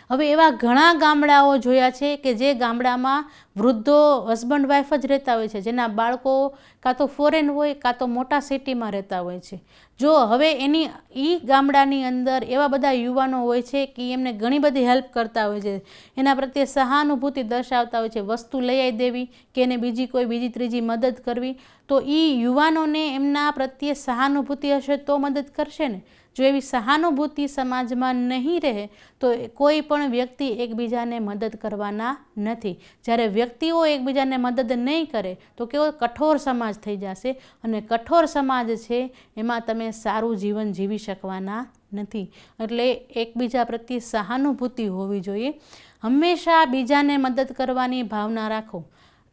હવે એવા ઘણા ગામડાઓ જોયા છે કે જે ગામડામાં વૃદ્ધો હસબન્ડ વાઈફ જ રહેતા હોય છે, જેના બાળકો કાં તો ફોરેન હોય કાં તો મોટા સિટીમાં રહેતા હોય છે. જો હવે એ ગામડાની અંદર એવા બધા યુવાનો હોય છે કે એમને ઘણી બધી હેલ્પ કરતા હોય છે, એના પ્રત્યે સહાનુભૂતિ દર્શાવતા હોય છે, વસ્તુ લઈ આવી દેવી કે એને બીજી ત્રીજી મદદ કરવી, તો એ યુવાનોને એમના પ્રત્યે સહાનુભૂતિ હશે તો મદદ કરશે ને. જો એવી સહાનુભૂતિ સમાજમાં નહીં રહે તો કોઈ પણ વ્યક્તિ એકબીજાને મદદ કરવાના નથી. જ્યારે વ્યક્તિઓ એકબીજાને મદદ નહીં કરે તો કેવો કઠોર સમાજ થઈ જશે, અને કઠોર સમાજ છે એમાં તમે સારું જીવન જીવી શકવાના નથી. એટલે એકબીજા પ્રત્યે સહાનુભૂતિ હોવી જોઈએ. હંમેશા બીજાને મદદ કરવાની ભાવના રાખો.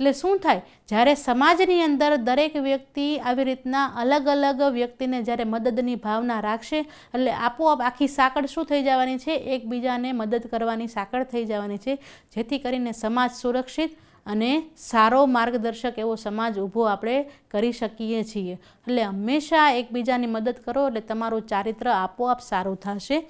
એટલે શું થાય, જ્યારે સમાજની અંદર દરેક વ્યક્તિ આવી રીતના અલગ અલગ વ્યક્તિને જ્યારે મદદની ભાવના રાખશે એટલે આપોઆપ આખી સાંકળ શું થઈ જવાની છે, એકબીજાને મદદ કરવાની સાંકળ થઈ જવાની છે, જેથી કરીને સમાજ સુરક્ષિત અને સારો માર્ગદર્શક એવો સમાજ ઊભો આપણે કરી શકીએ છીએ. એટલે હંમેશા એકબીજાની મદદ કરો એટલે તમારું ચારિત્ર આપોઆપ સારું થશે.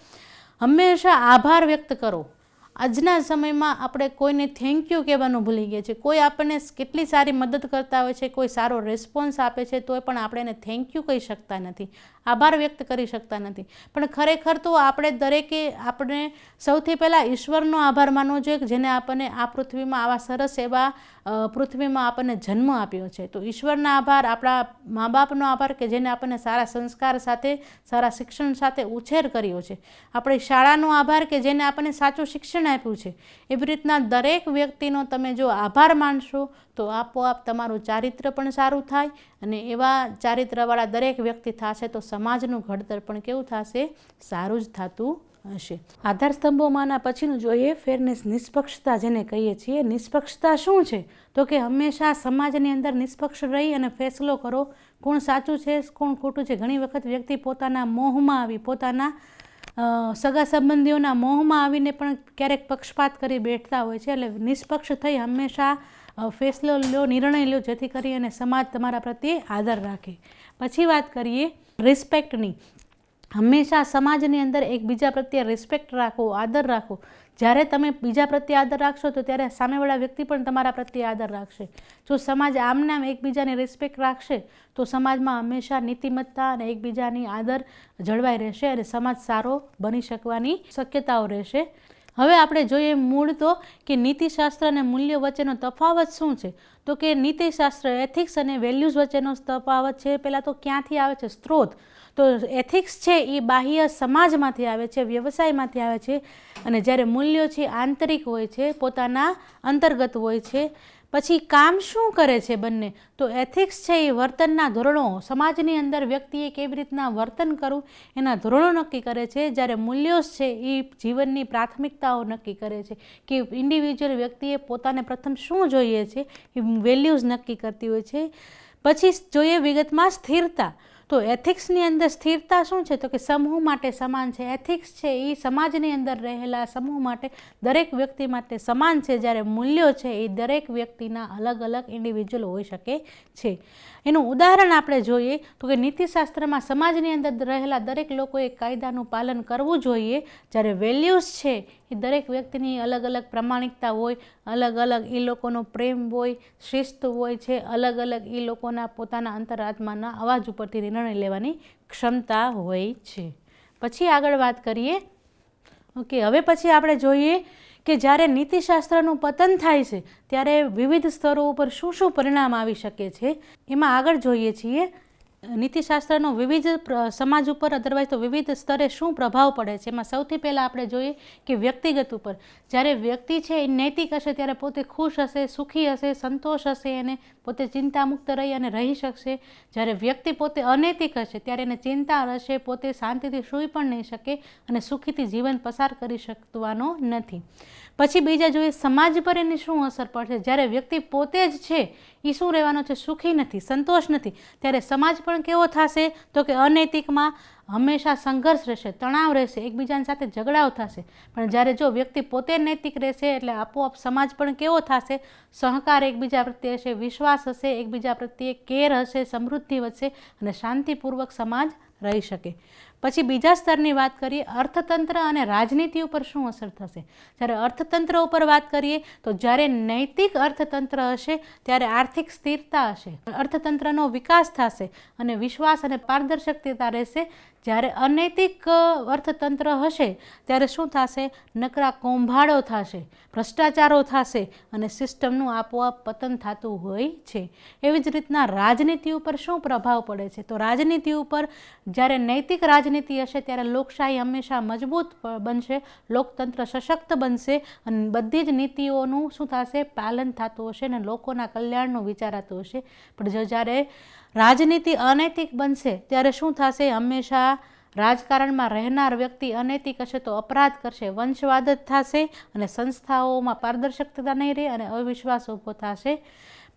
હંમેશા આભાર વ્યક્ત કરો. આજના સમયમાં આપણે કોઈને થેન્ક યુ કહેવાનું ભૂલી ગયા છે. કોઈ આપણને કેટલી સારી મદદ કરતા હોય છે, કોઈ સારો રિસ્પોન્સ આપે છે, તોય પણ આપણે એને થેન્ક યુ કહી શકતા નથી, આભાર વ્યક્ત કરી શકતા નથી. પણ ખરેખર તો આપણે સૌથી પહેલાં ઈશ્વરનો આભાર માનવો જોઈએ, જેને આપણને આ પૃથ્વીમાં આવા સરસ એવા પૃથ્વીમાં આપણને જન્મ આપ્યો છે. તો ઈશ્વરના આભાર, આપણા મા બાપનો આભાર કે જેને આપણને સારા સંસ્કાર સાથે, સારા શિક્ષણ સાથે ઉછેર કર્યો છે. આપણી શાળાનો આભાર કે જેને આપણને સાચું શિક્ષણ આપ્યું છે. એવી રીતના દરેક વ્યક્તિનો તમે જો આભાર માનશો તો આપોઆપ તમારું ચારિત્ર પણ સારું થાય, અને એવા ચારિત્રવાળા દરેક વ્યક્તિ થશે તો સમાજનું ઘડતર પણ કેવું થશે, સારું જ થતું હશે. આધાર સ્તંભોમાંના પછીનું જોઈએ ફેરનેસ, નિષ્પક્ષતા જેને કહીએ છીએ. નિષ્પક્ષતા શું છે તો કે હંમેશા સમાજની અંદર નિષ્પક્ષ રહી અને ફેસલો કરો કોણ સાચું છે કોણ ખોટું છે. ઘણી વખત વ્યક્તિ પોતાના મોહમાં આવી, પોતાના સગા સંબંધીઓના મોહમાં આવીને પણ ક્યારેક પક્ષપાત કરી બેઠતા હોય છે. એટલે નિષ્પક્ષ થઈ હંમેશા ફેસલો લો, નિર્ણય લો, જેથી કરી અને સમાજ તમારા પ્રત્યે આદર રાખે. પછી વાત કરીએ રિસ્પેક્ટની. હંમેશા સમાજની અંદર એકબીજા પ્રત્યે રિસ્પેક્ટ રાખો, આદર રાખો. જ્યારે તમે બીજા પ્રત્યે આદર રાખશો તો ત્યારે સામેવાળા વ્યક્તિ પણ તમારા પ્રત્યે આદર રાખશે. જો સમાજ આમનામ એકબીજાને રિસ્પેક્ટ રાખશે તો સમાજમાં હંમેશા નીતિમત્તા અને એકબીજાની આદર જળવાઈ રહેશે અને સમાજ સારો બની શકવાની શક્યતાઓ રહેશે. હવે આપણે જોઈએ મૂળ તો કે નીતિશાસ્ત્ર અને મૂલ્ય વચ્ચેનો તફાવત શું છે. તો કે નીતિશાસ્ત્ર, એથિક્સ અને વેલ્યુઝ વચ્ચેનો તફાવત છે. પહેલાં તો ક્યાંથી આવે છે, સ્ત્રોત. તો એથિક્સ છે એ બાહ્ય સમાજમાંથી આવે છે, વ્યવસાયમાંથી આવે છે, અને જ્યારે મૂલ્યો છે આંતરિક હોય છે, પોતાના અંતર્ગત હોય છે. પછી કામ શું કરે છે બંને, તો એથિક્સ છે એ વર્તનના ધોરણો, સમાજની અંદર વ્યક્તિએ કેવી રીતના વર્તન કરવું એના ધોરણો નક્કી કરે છે. જ્યારે મૂલ્યો છે એ જીવનની પ્રાથમિકતાઓ નક્કી કરે છે કે ઇન્ડિવિજ્યુઅલ વ્યક્તિએ પોતાને પ્રથમ શું જોઈએ છે, એ વેલ્યુઝ નક્કી કરતી હોય છે. પછી જોઈએ વિગતમાં સ્થિરતા. તો એથિક્સની અંદર સ્થિરતા શું છે તો કે સમૂહ માટે સમાન છે. એથિક્સ છે એ સમાજની અંદર રહેલા સમૂહ માટે, દરેક વ્યક્તિ માટે સમાન છે. જ્યારે મૂલ્યો છે એ દરેક વ્યક્તિના અલગ અલગ ઇન્ડિવિજ્યુઅલ હોઈ શકે છે. એનું ઉદાહરણ આપણે જોઈએ તો કે નીતિશાસ્ત્રમાં સમાજની અંદર રહેલા દરેક લોકોએ કાયદાનું પાલન કરવું જોઈએ. જ્યારે વેલ્યુઝ છે એ દરેક વ્યક્તિની અલગ અલગ પ્રામાણિકતા હોય, અલગ અલગ એ લોકોનો પ્રેમ હોય, શિસ્ત હોય છે, અલગ અલગ એ લોકોના પોતાના અંતરાત્માના અવાજ ઉપરથી નિર્ણય લેવાની ક્ષમતા હોય છે. પછી આગળ વાત કરીએ. ઓકે, હવે પછી આપણે જોઈએ કે જ્યારે નીતિશાસ્ત્રનું પતન થાય છે ત્યારે વિવિધ સ્તરો ઉપર શું શું પરિણામ આવી શકે છે. એમાં આગળ જોઈએ છીએ નીતિશાસ્ત્રનો વિવિધ સમાજ ઉપર અદરવાઇઝ તો વિવિધ સ્તરે શું પ્રભાવ પડે છે, એમાં સૌથી પહેલાં આપણે જોઈએ કે વ્યક્તિગત ઉપર. જ્યારે વ્યક્તિ છે એ નૈતિક હશે ત્યારે પોતે ખુશ હશે, સુખી હશે, સંતોષ હશે, એને પોતે ચિંતામુક્ત રહી અને રહી શકશે. જ્યારે વ્યક્તિ પોતે અનૈતિક હશે ત્યારે એને ચિંતા રહેશે, પોતે શાંતિથી સૂઈ પણ નહીં શકે અને સુખીથી જીવન પસાર કરી શકવાનો નથી. પછી બીજા જોઈએ સમાજ પર એની શું અસર પડશે. જ્યારે વ્યક્તિ પોતે જ છે એ શું રહેવાનો છે, સુખી નથી, સંતોષ નથી, ત્યારે સમાજ પણ કેવો થશે તો કે અનૈતિકમાં હંમેશા સંઘર્ષ રહેશે, તણાવ રહેશે, એકબીજાની સાથે ઝઘડાઓ થશે. પણ જ્યારે જો વ્યક્તિ પોતે નૈતિક રહેશે એટલે આપોઆપ સમાજ પણ કેવો થશે, સહકાર એકબીજા પ્રત્યે હશે, વિશ્વાસ હશે, એકબીજા પ્રત્યે કેર હશે, સમૃદ્ધિ વધશે અને શાંતિપૂર્વક સમાજ રહી શકે. પછી બીજા સ્તરની વાત કરીએ, અર્થતંત્ર અને રાજનીતિ ઉપર શું અસર થશે. જ્યારે અર્થતંત્ર ઉપર વાત કરીએ તો જ્યારે નૈતિક અર્થતંત્ર હશે ત્યારે આર્થિક સ્થિરતા હશે, અર્થતંત્રનો વિકાસ થશે અને વિશ્વાસ અને પારદર્શકતા રહેશે. જ્યારે અનૈતિક અર્થતંત્ર હશે ત્યારે શું થશે, નકરા કૌભાંડો થશે, ભ્રષ્ટાચારો થશે અને સિસ્ટમનું આપોઆપ પતન થતું હોય છે. એવી જ રીતના રાજનીતિ ઉપર શું પ્રભાવ પડે છે, તો રાજનીતિ ઉપર જ્યારે નૈતિક રાજનીતિ હશે ત્યારે લોકશાહી હંમેશા મજબૂત બનશે, લોકતંત્ર સશક્ત બનશે અને બધી જ નીતિઓનું શું થશે, પાલન થતું હશે અને લોકોના કલ્યાણનું વિચારાતું હશે. પણ જો જ્યારે રાજનીતિ અનૈતિક બનશે ત્યારે શું થશે, હંમેશા રાજકારણમાં રહેનાર વ્યક્તિ અનૈતિક હશે તો અપરાધ કરશે, વંશવાદ જ થશે અને સંસ્થાઓમાં પારદર્શકતા નહીં રહે અને અવિશ્વાસ ઊભો થશે.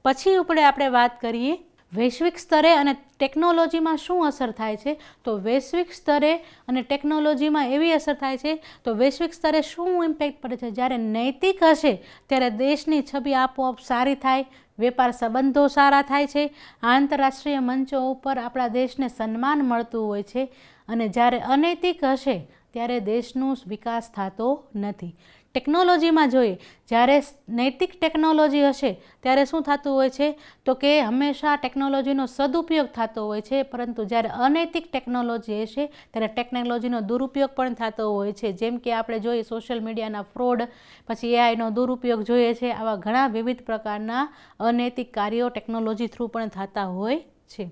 પછી આપણે વાત કરીએ વૈશ્વિક સ્તરે અને ટેકનોલોજીમાં શું અસર થાય છે. તો વૈશ્વિક સ્તરે અને ટેકનોલોજીમાં એવી અસર થાય છે, તો વૈશ્વિક સ્તરે શું ઇમ્પેક્ટ પડે છે, જ્યારે નૈતિક હશે ત્યારે દેશની છબી આપોઆપ સારી થાય, વેપાર સંબંધો સારા થાય છે, આંતરરાષ્ટ્રીય મંચો ઉપર આપણા દેશને સન્માન મળતું હોય છે. અને જ્યારે અનૈતિક હશે ત્યારે દેશનો વિકાસ થતો નથી. ટેકનોલોજીમાં જોઈએ, જ્યારે નૈતિક ટેકનોલોજી હશે ત્યારે શું થતું હોય છે, તો કે હંમેશા ટેકનોલોજીનો સદુપયોગ થતો હોય છે. પરંતુ જ્યારે અનૈતિક ટેકનોલોજી હશે ત્યારે ટેકનોલોજીનો દુરુપયોગ પણ થતો હોય છે. જેમ કે આપણે જોઈએ સોશિયલ મીડિયાના ફ્રોડ, પછી એઆઈનો દુરુપયોગ જોઈએ છે. આવા ઘણા વિવિધ પ્રકારના અનૈતિક કાર્યો ટેકનોલોજી થ્રુ પણ થતા હોય છે.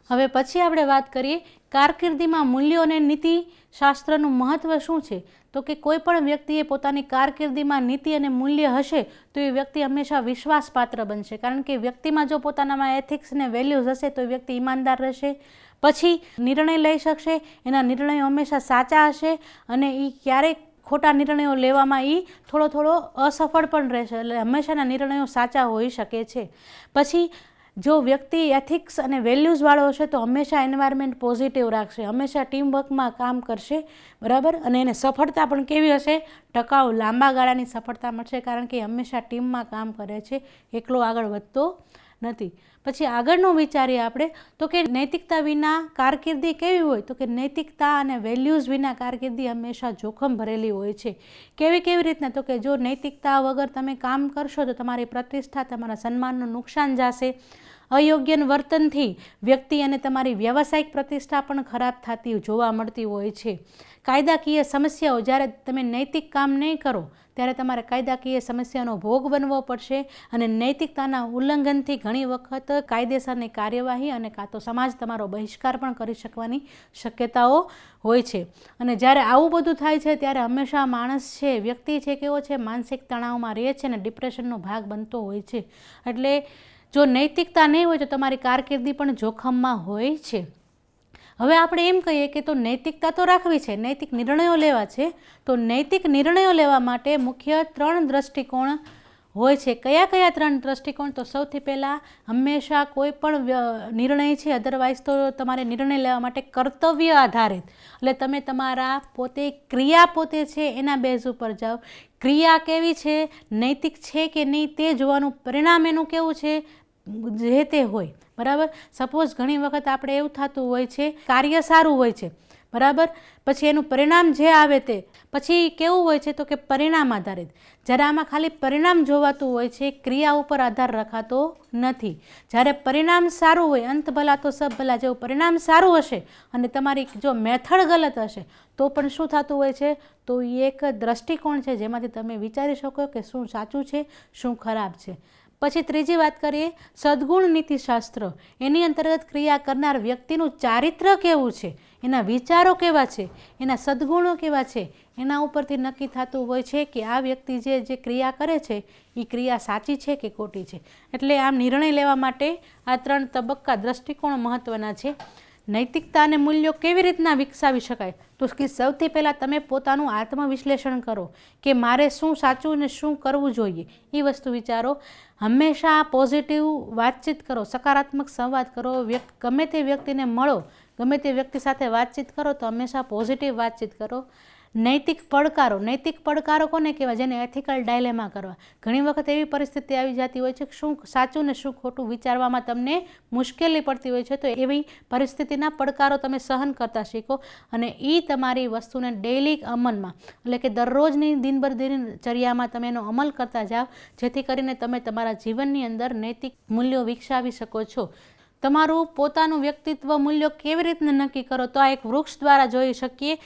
હવે પછી આપણે વાત કરીએ કારકિર્દીમાં મૂલ્યો અને નીતિશાસ્ત્રનું મહત્ત્વ શું છે. તો કે કોઈ પણ વ્યક્તિએ પોતાની કારકિર્દીમાં નીતિ અને મૂલ્ય હશે તો એ વ્યક્તિ હંમેશા વિશ્વાસપાત્ર બનશે. કારણ કે વ્યક્તિમાં જો પોતાનામાં એથિક્સ અને વેલ્યુઝ હશે તો એ વ્યક્તિ ઈમાનદાર રહેશે, પછી નિર્ણય લઈ શકશે, એના નિર્ણયો હંમેશા સાચા હશે અને એ ક્યારેક ખોટા નિર્ણયો લેવામાં એ થોડો અસફળ પણ રહેશે. એટલે હંમેશાના નિર્ણયો સાચા હોઈ શકે છે. પછી જો વ્યક્તિ એથિક્સ અને વેલ્યુઝવાળો હશે તો હંમેશા એન્વાયરમેન્ટ પોઝિટિવ રાખશે, હંમેશા ટીમવર્કમાં કામ કરશે, બરાબર. અને એને સફળતા પણ કેવી હશે, ટકાઉ લાંબા ગાળાની સફળતા મળશે. કારણ કે હંમેશા ટીમમાં કામ કરે છે, એકલો આગળ વધતો નથી. પછી આગળનું વિચારીએ આપણે તો કે નૈતિકતા વિના કારકિર્દી કેવી હોય, તો કે નૈતિકતા અને વેલ્યુઝ વિના કારકિર્દી હંમેશા જોખમ ભરેલી હોય છે. કેવી રીતના, તો કે જો નૈતિકતા વગર તમે કામ કરશો તો તમારી પ્રતિષ્ઠા, તમારા સન્માનનું નુકસાન જશે. અયોગ્ય વર્તનથી વ્યક્તિ અને તમારી વ્યવસાયિક પ્રતિષ્ઠા પણ ખરાબ થતી જોવા મળતી હોય છે. કાયદાકીય સમસ્યાઓ, જ્યારે તમે નૈતિક કામ નહીં કરો ત્યારે તમારે કાયદાકીય સમસ્યાનો ભોગ બનવો પડશે અને નૈતિકતાના ઉલ્લંઘનથી ઘણી વખત કાયદેસરની કાર્યવાહી અને કાં તો સમાજ તમારો બહિષ્કાર પણ કરી શકવાની શક્યતાઓ હોય છે. અને જ્યારે આવું બધું થાય છે ત્યારે હંમેશા માણસ છે, વ્યક્તિ છે, કેવો છે, માનસિક તણાવમાં રહે છે અને ડિપ્રેશનનો ભાગ બનતો હોય છે. એટલે જો નૈતિકતા નહીં હોય તો તમારી કારકિર્દી પણ જોખમમાં હોય છે. હવે આપણે એમ કહીએ કે તો નૈતિકતા તો રાખવી છે, નૈતિક નિર્ણયો લેવા છે, તો નૈતિક નિર્ણયો લેવા માટે મુખ્ય 3 દ્રષ્ટિકોણ હોય છે. કયા 3 દ્રષ્ટિકોણ? તો સૌથી પહેલાં હંમેશા કોઈ પણ નિર્ણય છે, અદરવાઇઝ તો તમારે નિર્ણય લેવા માટે કર્તવ્ય આધારિત, એટલે તમે તમારા ક્રિયા પોતે છે એના બેઝ ઉપર જાઓ. ક્રિયા કેવી છે, નૈતિક છે કે નહીં તે જોવાનું, પરિણામ એનું કેવું છે જે તે હોય, બરાબર. સપોઝ ઘણી વખત આપણે એવું થતું હોય છે, કાર્ય સારું હોય છે, બરાબર, પછી એનું પરિણામ જે આવે તે પછી કેવું હોય છે, તો કે પરિણામ આધારિત. જ્યારે આમાં ખાલી પરિણામ જોવાતું હોય છે, ક્રિયા ઉપર આધાર રખાતો નથી. જ્યારે પરિણામ સારું હોય, અંત ભલા તો સબ ભલા, જેવું પરિણામ સારું હશે અને તમારી જો મેથડ ગલત હશે તો પણ શું થતું હોય છે, તો એ એક દ્રષ્ટિકોણ છે જેમાંથી તમે વિચારી શકો કે શું સાચું છે, શું ખરાબ છે. પછી ત્રીજી વાત કરીએ સદ્ગુણ નીતિશાસ્ત્ર. એની અંતર્ગત ક્રિયા કરનાર વ્યક્તિનું ચારિત્ર કેવું છે, એના વિચારો કેવા છે, એના સદ્ગુણો કેવા છે, એના ઉપરથી નક્કી થતું હોય છે કે આ વ્યક્તિ જે ક્રિયા કરે છે એ ક્રિયા સાચી છે કે ખોટી છે. એટલે આમ નિર્ણય લેવા માટે આ 3 તબક્કા દ્રષ્ટિકોણ મહત્ત્વના છે. નૈતિકતા અને મૂલ્યો કેવી રીતના વિકસાવી શકાય? તો કે સૌથી પહેલાં તમે પોતાનું આત્મવિશ્લેષણ કરો કે મારે શું સાચું અને શું કરવું જોઈએ, એ વસ્તુ વિચારો. હંમેશા પોઝિટિવ વાતચીત કરો, સકારાત્મક સંવાદ કરો. ગમે તે વ્યક્તિને મળો, ગમે તે વ્યક્તિ સાથે વાતચીત કરો તો હંમેશા પોઝિટિવ વાતચીત કરો. નૈતિક પડકારો કોને કહેવાય? જેને એથિકલ ડાયલેમા કરવા. ઘણી વખત એવી પરિસ્થિતિ આવી જતી હોય છે કે શું સાચું ને શું ખોટું વિચારવામાં તમને મુશ્કેલી પડતી હોય છે. તો એવી પરિસ્થિતિના પડકારો તમે સહન કરતા શીખો અને એ તમારી વસ્તુને ડેઇલી અમલમાં, એટલે કે દરરોજની દિનચર્યામાં તમે એનો અમલ કરતા જાઓ, જેથી કરીને તમે તમારા જીવનની અંદર નૈતિક મૂલ્યો વિકસાવી શકો છો. તમારું પોતાનું વ્યક્તિત્વ મૂલ્યો કેવી રીતના નક્કી કરો? તો આ એક વૃક્ષ દ્વારા જોઈ શકીએ.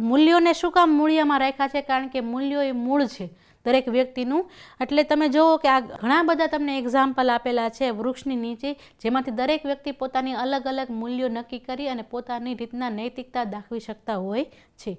મૂલ્યોને શું કામ મૂળિયામાં રાખ્યા છે? કારણ કે મૂલ્યો એ મૂળ છે દરેક વ્યક્તિનું. એટલે તમે જુઓ કે આ ઘણા બધા તમને એક્ઝામ્પલ આપેલા છે વૃક્ષની નીચે, જેમાંથી દરેક વ્યક્તિ પોતાની અલગ અલગ મૂલ્યો નક્કી કરી અને પોતાની રીતના નૈતિકતા દાખવી શકતા હોય છે.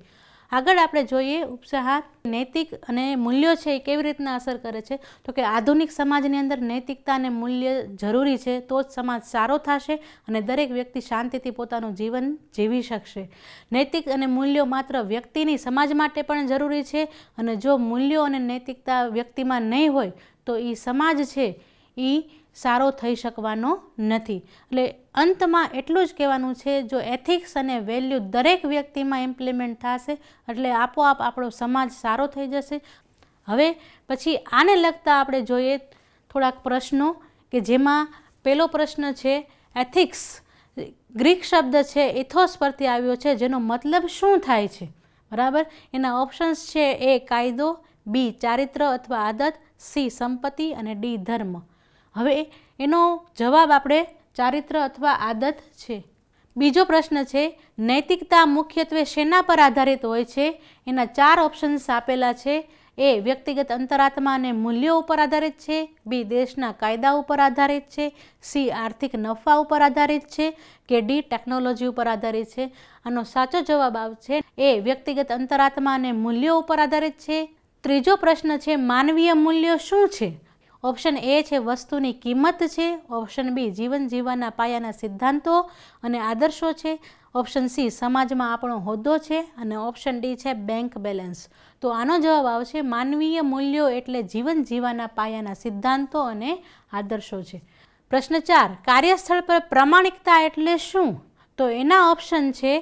આગળ આપણે જોઈએ ઉપસાહાર નૈતિક અને મૂલ્યો છે એ કેવી રીતના અસર કરે છે. તો કે આધુનિક સમાજની અંદર નૈતિકતા અને મૂલ્ય જરૂરી છે, તો જ સમાજ સારો થશે અને દરેક વ્યક્તિ શાંતિથી પોતાનું જીવન જીવી શકશે. નૈતિક અને મૂલ્યો માત્ર વ્યક્તિની, સમાજ માટે પણ જરૂરી છે અને જો મૂલ્યો અને નૈતિકતા વ્યક્તિમાં નહીં હોય તો એ સમાજ છે એ સારો થઈ શકવાનો નથી. એટલે અંતમાં એટલું જ કહેવાનું છે, જો એથિક્સ અને વેલ્યુ દરેક વ્યક્તિમાં ઇમ્પ્લિમેન્ટ થશે એટલે આપોઆપ આપણો સમાજ સારો થઈ જશે. હવે પછી આને લગતા આપણે જોઈએ થોડાક પ્રશ્નો, કે જેમાં પહેલો પ્રશ્ન છે એથિક્સ. ગ્રીક શબ્દ છે એથોસ પરથી આવ્યો છે, જેનો મતલબ શું થાય છે? બરાબર. એના ઓપ્શન્સ છે: A કાયદો, B ચારિત્ર અથવા આદત, C સંપત્તિ અને D ધર્મ. હવે એનો જવાબ આપણે ચારિત્ર અથવા આદત છે. બીજો પ્રશ્ન છે નૈતિકતા મુખ્યત્વે શેના પર આધારિત હોય છે? એના 4 ઓપ્શન્સ આપેલા છે. A વ્યક્તિગત અંતરાત્મા અને મૂલ્યો ઉપર આધારિત છે, B દેશના કાયદા ઉપર આધારિત છે, C આર્થિક નફા ઉપર આધારિત છે કે D ટેકનોલોજી ઉપર આધારિત છે. આનો સાચો જવાબ આવશે A વ્યક્તિગત અંતરાત્મા અને મૂલ્યો ઉપર આધારિત છે. ત્રીજો પ્રશ્ન છે માનવીય મૂલ્યો શું છે? ઓપ્શન A છે વસ્તુની કિંમત છે, ઓપ્શન B જીવન જીવવાના પાયાના સિદ્ધાંતો અને આદર્શો છે, ઓપ્શન C સમાજમાં આપણો હોદ્દો છે અને ઓપ્શન D છે બેંક બેલેન્સ. તો આનો જવાબ આવશે માનવીય મૂલ્યો એટલે જીવન જીવવાના પાયાના સિદ્ધાંતો અને આદર્શો છે. પ્રશ્ન 4 કાર્યસ્થળ પર પ્રામાણિકતા એટલે શું? તો એના ઓપ્શન છે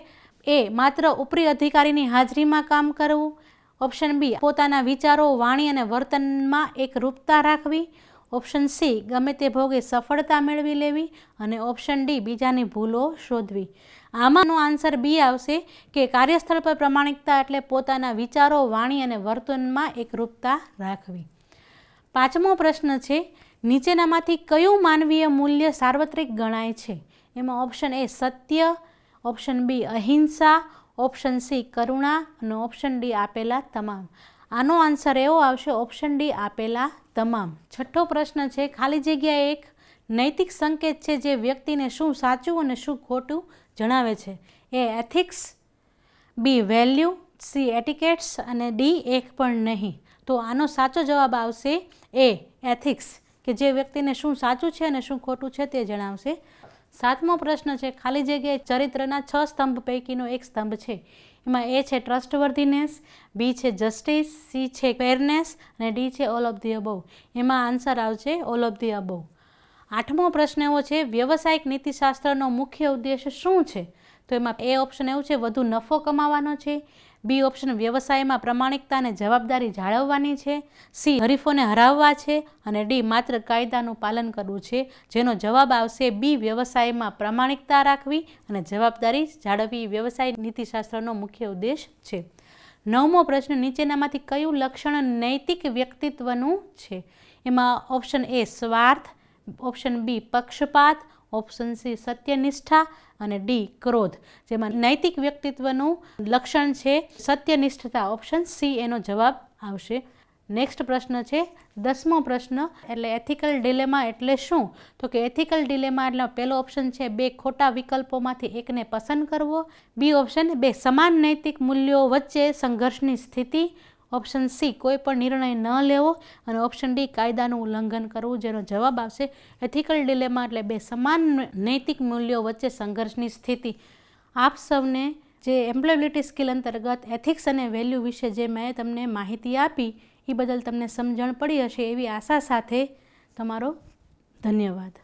A માત્ર ઉપરી અધિકારીની હાજરીમાં કામ કરવું, ઓપ્શન B પોતાના વિચારો, વાણી અને વર્તનમાં એકરૂપતા રાખવી, ઓપ્શન C ગમે તે ભોગે સફળતા મેળવી લેવી અને ઓપ્શન D બીજાની ભૂલો શોધવી. આમાંનો આન્સર B આવશે કે કાર્યસ્થળ પર પ્રામાણિકતા એટલે પોતાના વિચારો, વાણી અને વર્તનમાં એકરૂપતા રાખવી. 5મો પ્રશ્ન છે નીચેનામાંથી કયું માનવીય મૂલ્ય સાર્વત્રિક ગણાય છે? એમાં option A Satya, option B અહિંસા, ઓપ્શન C કરુણા અને ઓપ્શન D આપેલા તમામ. આનો આન્સર એવો આવશે ઓપ્શન D આપેલા તમામ. 6થો પ્રશ્ન છે ખાલી જગ્યા એક નૈતિક સંકેત છે જે વ્યક્તિને શું સાચું અને શું ખોટું જણાવે છે? A ethics, B value, C etiquettes અને D એક પણ નહીં. તો આનો સાચો જવાબ આવશે A એથિક્સ, કે જે વ્યક્તિને શું સાચું છે અને શું ખોટું છે તે જણાવશે. 7મો પ્રશ્ન છે ખાલી જગ્યાએ ચરિત્રના 6 સ્તંભ પૈકીનો એક સ્તંભ છે. એમાં A છે ટ્રસ્ટવર્ધીનેસ, B છે જસ્ટિસ, C છે ફેરનેસ અને D છે ઓલ ઓફ ધી અબોવ. એમાં આન્સર આવશે ઓલ ઓફ ધી અબોવ. 8મો પ્રશ્ન એવો છે વ્યવસાયિક નીતિશાસ્ત્રનો મુખ્ય ઉદ્દેશ શું છે? તો એમાં A ઓપ્શન એવું છે વધુ નફો કમાવાનો છે, B ઓપ્શન વ્યવસાયમાં પ્રામાણિકતા અને જવાબદારી જાળવવાની છે, C હરીફોને હરાવવા છે અને D માત્ર કાયદાનું પાલન કરવું છે. જેનો જવાબ આવશે B વ્યવસાયમાં પ્રામાણિકતા રાખવી અને જવાબદારી જાળવવી વ્યવસાય નીતિશાસ્ત્રનો મુખ્ય ઉદ્દેશ છે. 9મો પ્રશ્ન નીચેનામાંથી કયું લક્ષણ નૈતિક વ્યક્તિત્વનું છે? એમાં ઓપ્શન A સ્વાર્થ, ઓપ્શન B પક્ષપાત, ઓપ્શન C સત્યનિષ્ઠા અને D ક્રોધ. જેમાં નૈતિક વ્યક્તિત્વનું લક્ષણ છે સત્યનિષ્ઠતા, ઓપ્શન C એનો જવાબ આવશે. નેક્સ્ટ પ્રશ્ન છે 10મો પ્રશ્ન, એટલે એથિકલ ડિલેમા એટલે શું? તો કે એથિકલ ડિલેમા એટલે પહેલો ઓપ્શન છે 2 ખોટા વિકલ્પોમાંથી એકને પસંદ કરવો. બી ઓપ્શન 2 સમાન નૈતિક મૂલ્યો વચ્ચે સંઘર્ષની સ્થિતિ. ઓપ્શન સી કોઈ પણ નિર્ણય ન લેવો. અને ઓપ્શન ડી કાયદાનું ઉલ્લંઘન કરવું. જેનો જવાબ આવશે એથિકલ ડિલેમા એટલે 2 સમાન નૈતિક મૂલ્યો વચ્ચે સંઘર્ષની સ્થિતિ. આપ સૌને જે એમ્પ્લોયબિલિટી સ્કિલ અંતર્ગત એથિક્સ અને વેલ્યુ વિશે જે મેં તમને માહિતી આપી એ બદલ તમને સમજણ પડી હશે એવી આશા સાથે તમારો ધન્યવાદ.